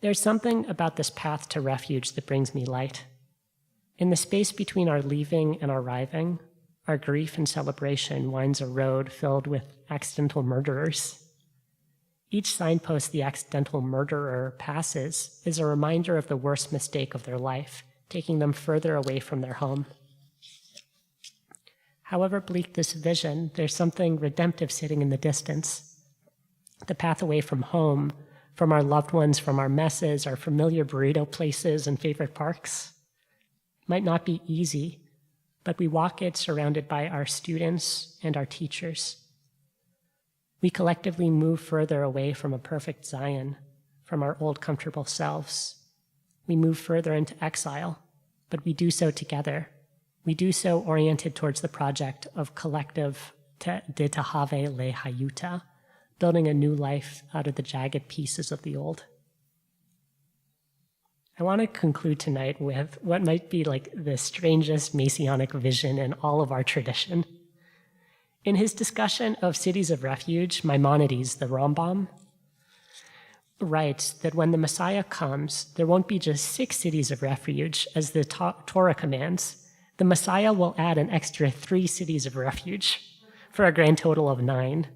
There's something about this path to refuge that brings me light. In the space between our leaving and our arriving, our grief and celebration winds a road filled with accidental murderers. Each signpost the accidental murderer passes is a reminder of the worst mistake of their life, taking them further away from their home. However bleak this vision, there's something redemptive sitting in the distance. The path away from home, from our loved ones, from our messes, our familiar burrito places and favorite parks, might not be easy, but we walk it surrounded by our students and our teachers. We collectively move further away from a perfect Zion, from our old comfortable selves. We move further into exile, but we do so together. We do so oriented towards the project of collective de Tahave Le Hayuta, building a new life out of the jagged pieces of the old. I want to conclude tonight with what might be like the strangest Messianic vision in all of our tradition. In his discussion of cities of refuge, Maimonides, the Rambam, writes that when the Messiah comes, there won't be just 6 cities of refuge, as the Torah commands. The Messiah will add an extra 3 cities of refuge, for a grand total of 9.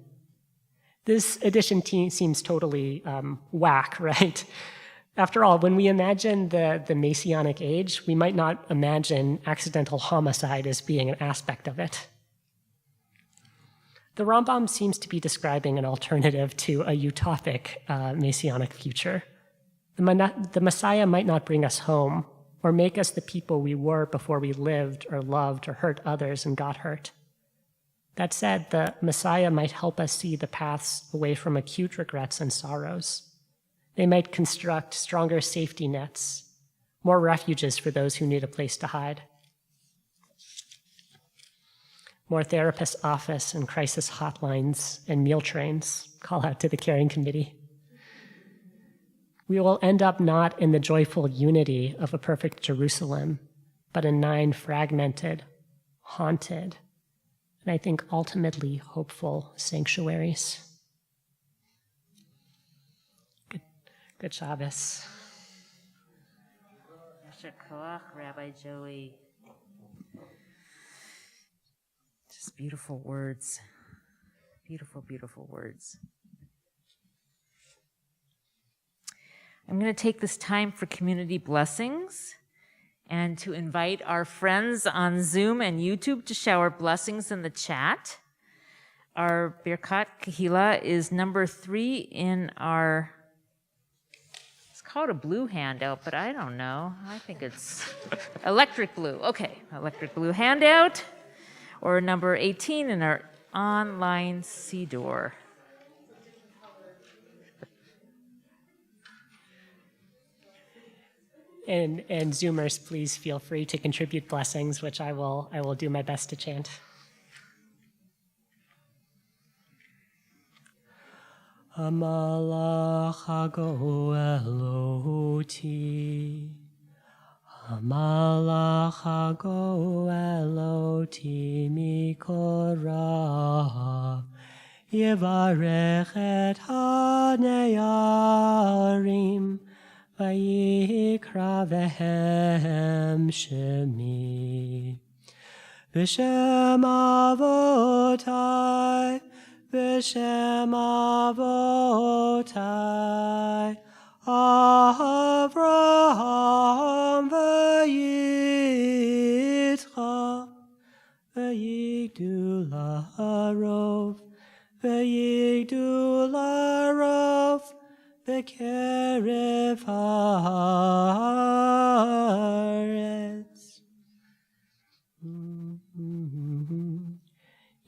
This addition seems totally whack, right? After all, when we imagine the Messianic age, we might not imagine accidental homicide as being an aspect of it. The Rambam seems to be describing an alternative to a utopic Messianic future. The Messiah might not bring us home or make us the people we were before we lived or loved or hurt others and got hurt. That said, the Messiah might help us see the paths away from acute regrets and sorrows. They might construct stronger safety nets, more refuges for those who need a place to hide, more therapist office and crisis hotlines and meal trains. Call out to the caring committee. We will end up not in the joyful unity of a perfect Jerusalem, but in 9 fragmented, haunted, and I think ultimately hopeful sanctuaries. Good Shabbos. Yasher Koach, Rabbi Joey. Just beautiful words. Beautiful, beautiful words. I'm going to take this time for community blessings and to invite our friends on Zoom and YouTube to shower blessings in the chat. Our Birkat Kahila is number 3 in our, it's called a blue handout, but I don't know. I think it's electric blue. Okay, electric blue handout, or number 18 in our online Siddur. And Zoomers, please feel free to contribute blessings, which I will do my best to chant. Hamalach hagoel oti, Hamalach hagoel oti mikora, Yevarech et haneyarim, Vayikra vehem shemi, V'shem avotai, V'shem avotai, Avraham v'Yitzchak, v'yigdu la'arov, v'yigdu la'arov, B'kerev haaretz.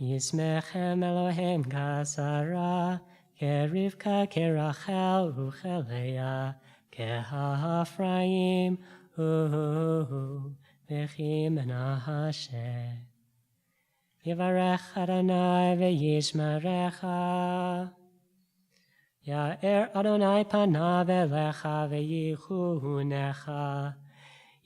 Yismechem Elohem kasara, kerivka kerachel ucheleya, kehafraim v'chim menahashe. Yivarech Adonai v'yishmerecha, Ya'er Adonai panav elecha v'yichunecha.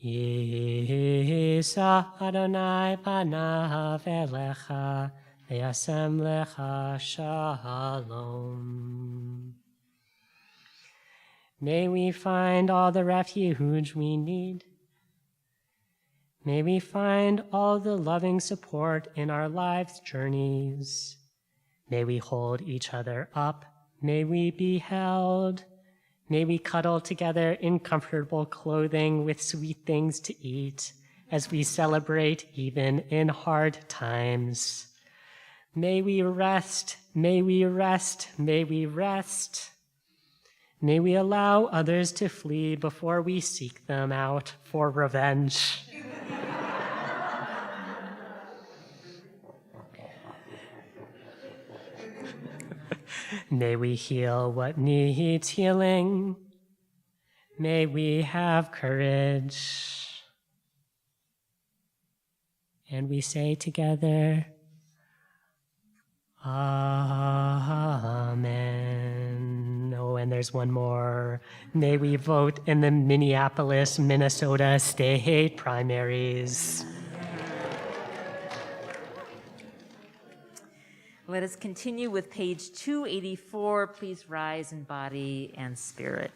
Yisa Adonai panav elecha v'yasem lecha shalom. May we find all the refuge we need. May we find all the loving support in our life's journeys. May we hold each other up. May we be held. May we cuddle together in comfortable clothing with sweet things to eat as we celebrate even in hard times. May we rest, may we rest, may we rest. May we allow others to flee before we seek them out for revenge. May we heal what needs healing. May we have courage. And we say together, Amen. Oh, and there's one more. May we vote in the Minneapolis, Minnesota state primaries. Let us continue with page 284. Please rise in body and spirit.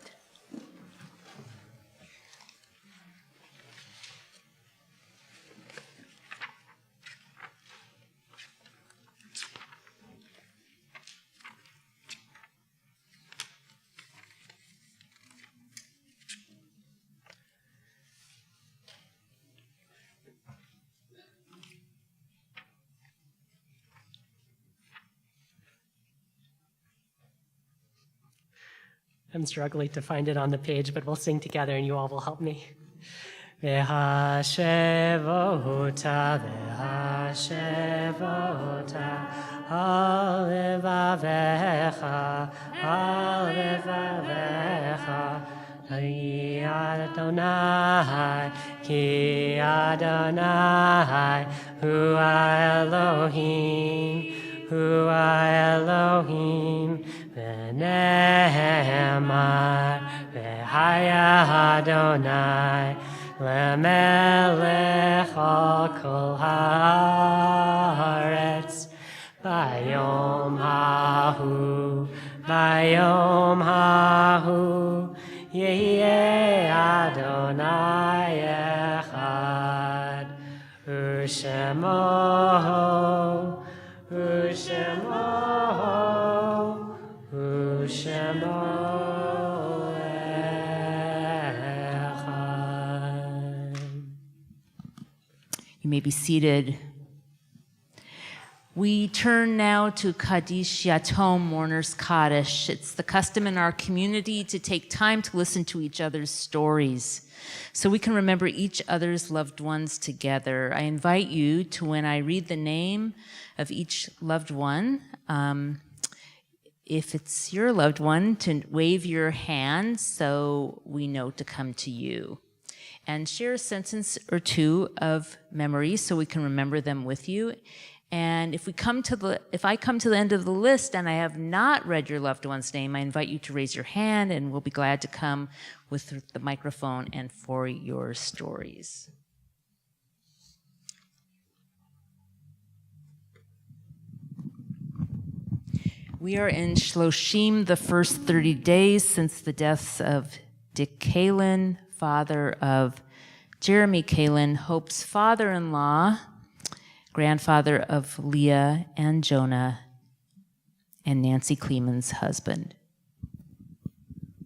I'm struggling to find it on the page, but we'll sing together and you all will help me. V'hashevota, v'hashevota, alevavecha, alevavecha, ki Adonai, ki Adonai, hu Elohim, hu Elohim, v'ne'emar, v'haya Adonai, lemelech al kol haaretz, bayom hahu, bayom hahu, yehyeh Adonai echad, u'shemo, u'shemo, u'shemo echad. You may be seated. We turn now to Kaddish Yatom, Mourner's Kaddish. It's the custom in our community to take time to listen to each other's stories so we can remember each other's loved ones together. I invite you to, when I read the name of each loved one, if it's your loved one, to wave your hand so we know to come to you. And share a sentence or two of memories so we can remember them with you. And if I come to the end of the list and I have not read your loved one's name, I invite you to raise your hand and we'll be glad to come with the microphone and for your stories. We are in Shloshim, the first 30 days since the deaths of Dick Kalin, father of Jeremy Kalin, Hope's father-in-law, grandfather of Leah and Jonah, and Nancy Kleeman's husband.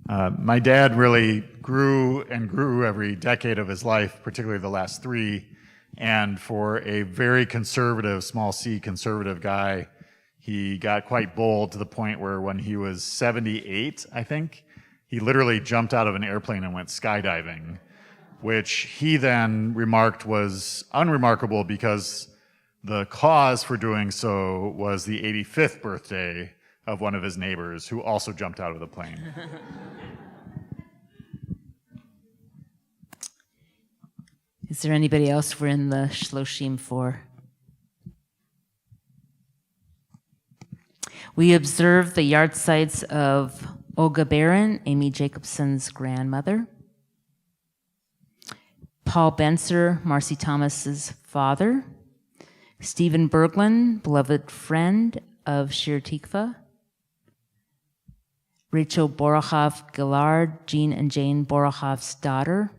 My dad really grew and grew every decade of his life, particularly the last 3. And for a very conservative, small c conservative guy, he got quite bold to the point where when he was 78, I think, he literally jumped out of an airplane and went skydiving, which he then remarked was unremarkable because the cause for doing so was the 85th birthday of one of his neighbors who also jumped out of the plane. Is there anybody else we're in the Shloshim for? We observe the yahrzeits of Olga Barron, Amy Jacobson's grandmother, Paul Benser, Marcy Thomas's father, Stephen Berglund, beloved friend of Shir Tikva, Rachel Borochov Gillard, Jean and Jane Borochov's daughter.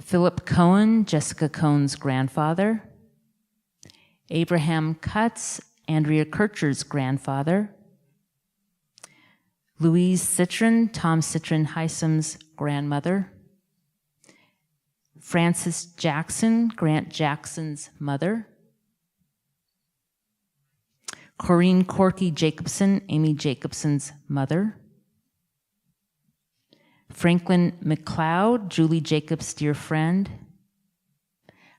Philip Cohen, Jessica Cohen's grandfather. Abraham Cutts, Andrea Kircher's grandfather. Louise Citron, Tom Citron Heisom's grandmother. Frances Jackson, Grant Jackson's mother. Corinne Corky Jacobson, Amy Jacobson's mother. Franklin McLeod, Julie Jacobs' dear friend.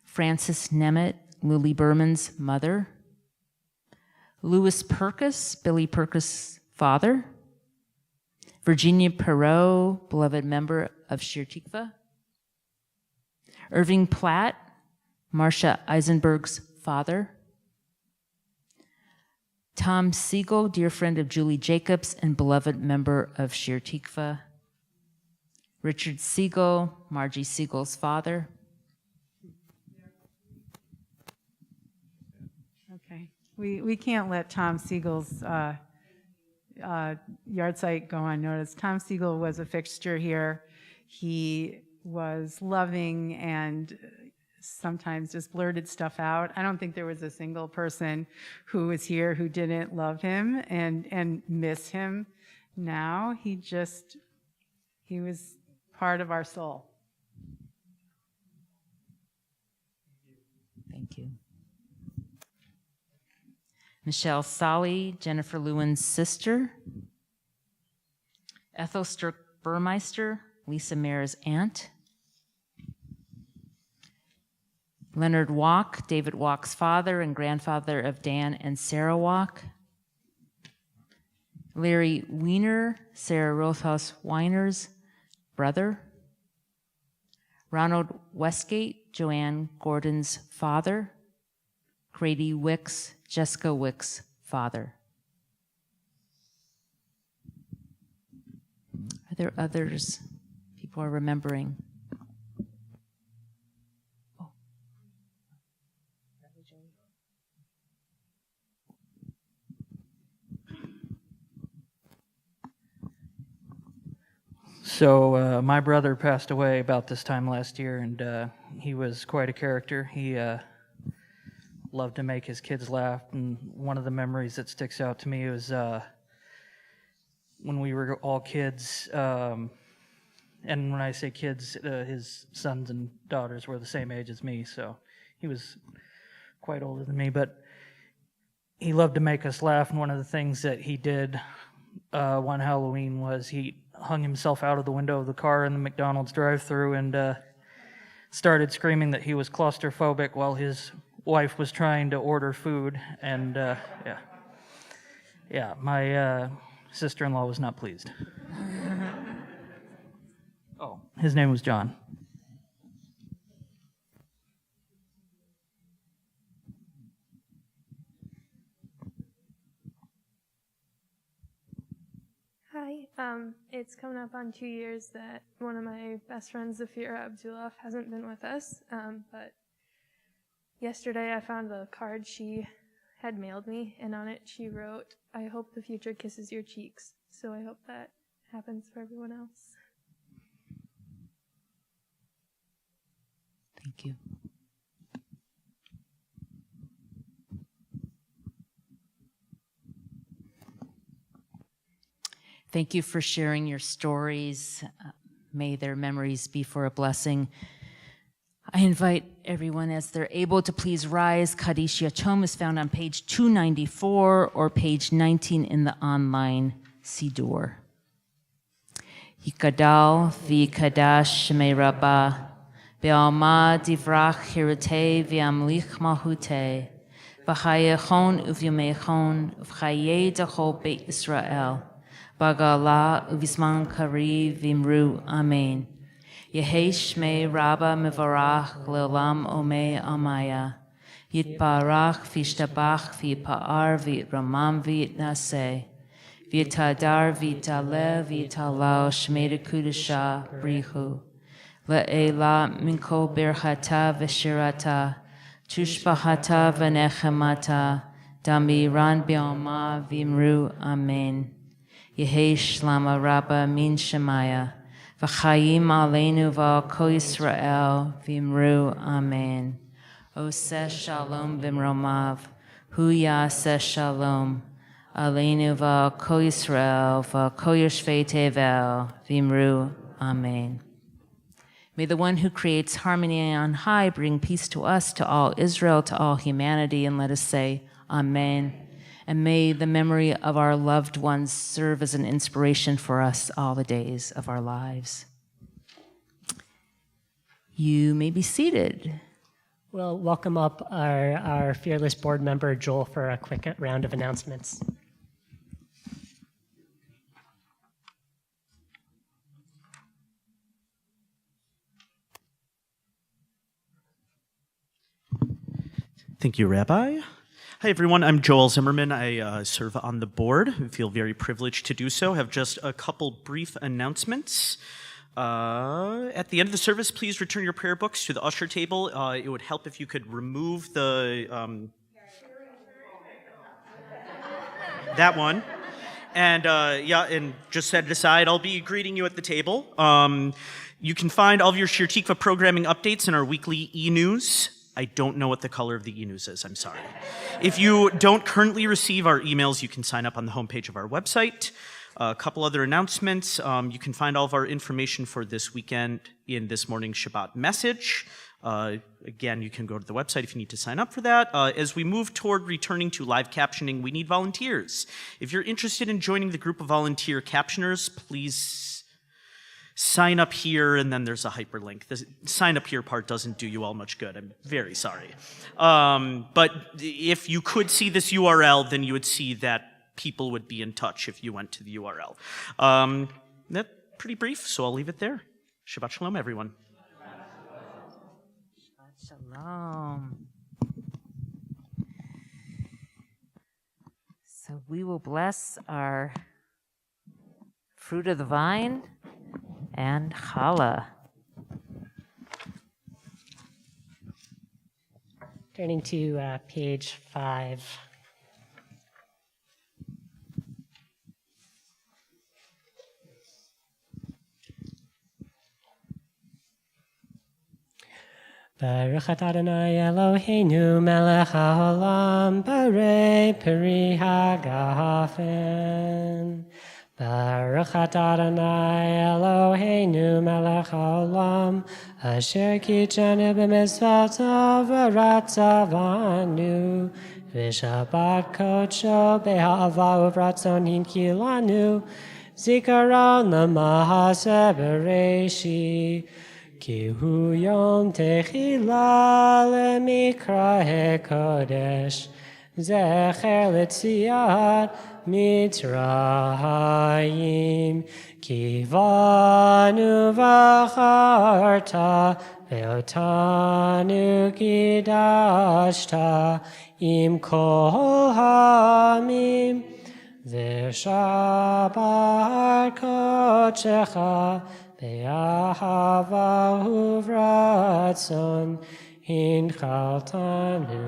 Frances Nemeth, Lily Berman's mother. Louis Purkis, Billy Purkis' father. Virginia Perot, beloved member of Shir Tikva. Irving Platt, Marcia Eisenberg's father. Tom Siegel, dear friend of Julie Jacobs and beloved member of Shir Tikva. Richard Siegel, Margie Siegel's father. Okay, we can't let Tom Siegel's yard site go unnoticed. Tom Siegel was a fixture here. He was loving and sometimes just blurted stuff out. I don't think there was a single person who was here who didn't love him and miss him now. He was part of our soul. Thank you. Michelle Solly, Jennifer Lewin's sister. Ethel Sturck Burmeister, Lisa Mayer's aunt. Leonard Walk, David Walk's father and grandfather of Dan and Sarah Walk. Larry Weiner, Sarah Rothaus Weiner's brother. Ronald Westgate, Joanne Gordon's father. Grady Wicks, Jessica Wicks' father. Are there others people are remembering? So my brother passed away about this time last year, and he was quite a character. He loved to make his kids laugh, and one of the memories that sticks out to me was when we were all kids, and when I say kids, his sons and daughters were the same age as me, so he was quite older than me, but he loved to make us laugh, and one of the things that he did one Halloween was he hung himself out of the window of the car in the McDonald's drive-thru and started screaming that he was claustrophobic while his wife was trying to order food, and my sister-in-law was not pleased. Oh, his name was John. Hi, it's coming up on 2 years that one of my best friends, Zafira Abdullah, hasn't been with us, but yesterday I found a card she had mailed me, and on it she wrote, "I hope the future kisses your cheeks." So I hope that happens for everyone else. Thank you. Thank you for sharing your stories. May their memories be for a blessing. I invite everyone, as they're able, to please rise. Kaddish Yatom is found on page 294 or page 19 in the online Siddur. Yikadal v'yikadash shemei Rabbah, be'alma divrach hirutei v'yamlich malhutei, v'chayechon uvyamechon, v'chayei dachol beit Israel, Bagala uvisman kari vimru amen. Yehi shmei Rabba mevarach leolam omei amaya. Yitbarach v'yishtabach v'yipa'ar v'yitramam v'yitnaseh. V'yitadar v'yitale v'yitalao shmei dekudasha brihu. Le'ela minko birchata v'shirata. Tushbahata v'nechemata. Damiran bi'alma v'imru amen. Yehi Shlama Rabba Min Shemaya, V'chayim Aleinu V'al Kol Yisrael, V'imru Amen. Oseh Shalom V'imromav, Hu Yaseh Shalom, Aleinu V'al Kol Yisrael, V'al Kol Yoshvei Tevel, V'imru Amen. May the one who creates harmony on high bring peace to us, to all Israel, to all humanity, and let us say, Amen. And may the memory of our loved ones serve as an inspiration for us all the days of our lives. You may be seated. We'll welcome up our fearless board member, Joel, for a quick round of announcements. Thank you, Rabbi. Hi, everyone. I'm Joel Zimmerman. I serve on the board. I feel very privileged to do so. I have just a couple brief announcements. At the end of the service, please return your prayer books to the usher table. It would help if you could remove the that one. And and just set it aside. I'll be greeting you at the table. You can find all of your Shir Tikva programming updates in our weekly e-news. I don't know what the color of the e-news is, I'm sorry. If you don't currently receive our emails, you can sign up on the homepage of our website. A couple other announcements. You can find all of our information for this weekend in this morning's Shabbat message. Again, you can go to the website if you need to sign up for that. As we move toward returning to live captioning, we need volunteers. If you're interested in joining the group of volunteer captioners, please sign up here, and then there's a hyperlink. The sign up here part doesn't do you all much good. I'm very sorry. But if you could see this URL, then you would see that people would be in touch if you went to the URL. That's pretty brief, so I'll leave it there. Shabbat Shalom, everyone. Shalom. So we will bless our fruit of the vine and challah. Turning to page 5. Baruch atah Adonai Eloheinu melech haolam barei peri hagafen. Baruch atah Adonai Eloheinu melech haolam asher kitchanu b'mitzvotav v'ratzavanu v'shabbat kodsho be'ahava uvratzon hinkilanu zikaron l'mahaseh bereishi ki hu yom techila lemikra hekodesh zecher letziat Mitzrayim ki vanu v'acharta ve'otanu kidashta im kol hamim ve'shabbat kodshecha ve'ahava uvratzon hinchaltanu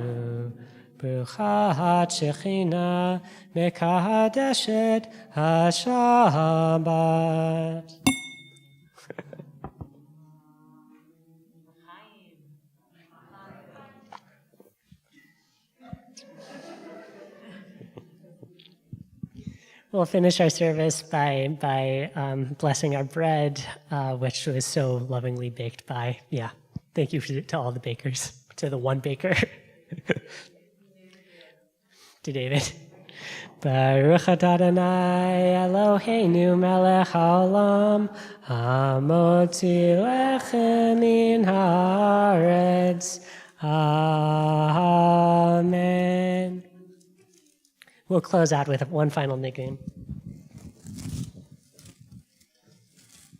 Bruchat Shechina Mekadeshet HaShabbat. We'll finish our service by blessing our bread, which was so lovingly baked by, thank you to all the bakers, to the one baker. To David. Baruch atah Adonai Eloheinu melech haolam hamotzi lechem min haaretz. Amen. We'll close out with one final nigun.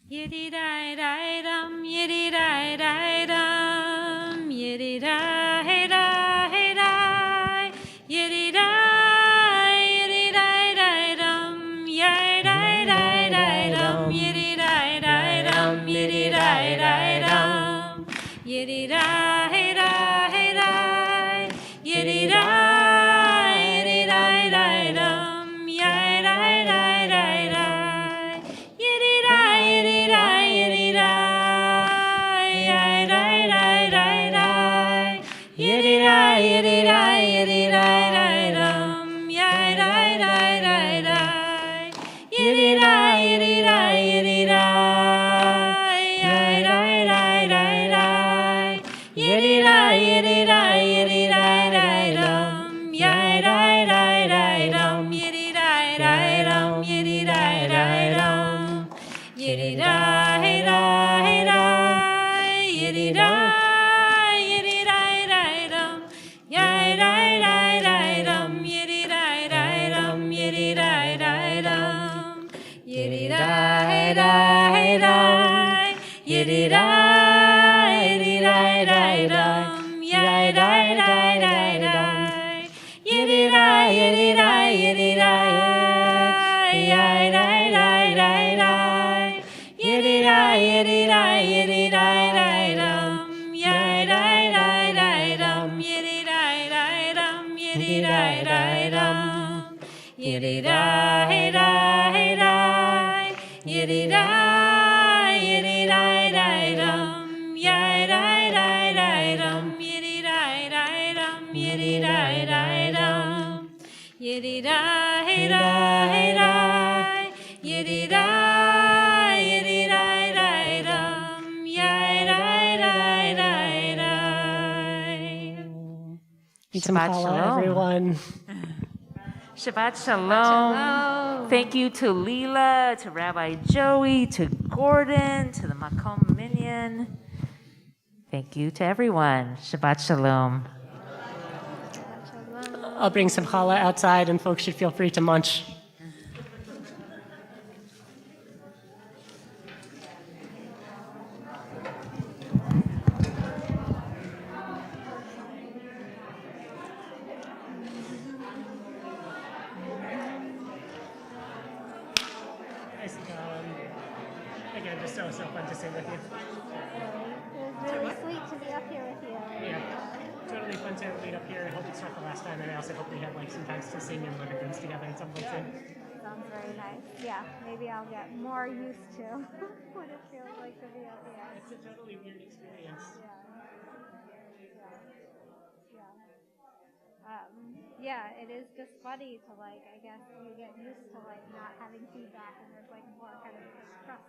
Yiddi-di-di-dum, yiddi-di-di-dum, yiddi-di-di-di-di. Yiddi-di-di-di-dum, yiddi-di-di-di-dum, yiddi-di-di-di-dum, yiddi-di-di-di-dum, yiddi-di-di-di-di, yiddi-di-di-di-dum, yiddi-di-di-di-dum, yiddi-di-di-di-dum. Yiddy da, yiddy da, yiddy da, da, dum. Yiddy da, da, da, dum. Yiddy da, da, dum. Yiddy da, da, dum. Yiddy da, hey da, hey da. Yiddy da, yiddy da, da, dum. Yiddy da, da, da, dum. Yiddy da, da, dum. Yiddy da, da, dum. Yiddy da, hey da, hey da. Yiddy da, yiddy da, da, dum. Yiddy da, da, da, dum. Yiddy da, yiddy da, yiddy da, yiddy da, da, da, da. Yiddy da, yiddy da, yiddy da, da, dum. Yiddy da, da, da, dum. Yiddy da, da, dum. Yiddy da, da, dum. Yiddy da, hey da, hey da. Yiddy da, yiddy da, da, dum. Yiddy da, da, da, dum. Yiddy da, da, dum. Yiddy da, da, dum. Yiddy da, hey da, hey da. Yiddy da, yiddy da, da, dum. Yiddy da, da, da, da. Eat some Shabbat challah, shalom. everyone. Shabbat shalom. Thank you to Leela, to Rabbi Joey, to Gordon, to the Makom Minyan. Thank you to everyone. Shabbat shalom. I'll bring some challah outside, and folks should feel free to munch. Again, just so fun to sing with you. It was really sweet to be up here with you. Yeah, totally fun to meet up here. I hope it's not the last time, and I also hope we have like some times to sing in living rooms together at some point soon. Sounds very nice. Yeah, maybe I'll get more used to what it feels like to be up here. It's a totally weird experience. Yeah, it is just funny to like, I guess you get used to like not having feedback and there's like more kind of trust.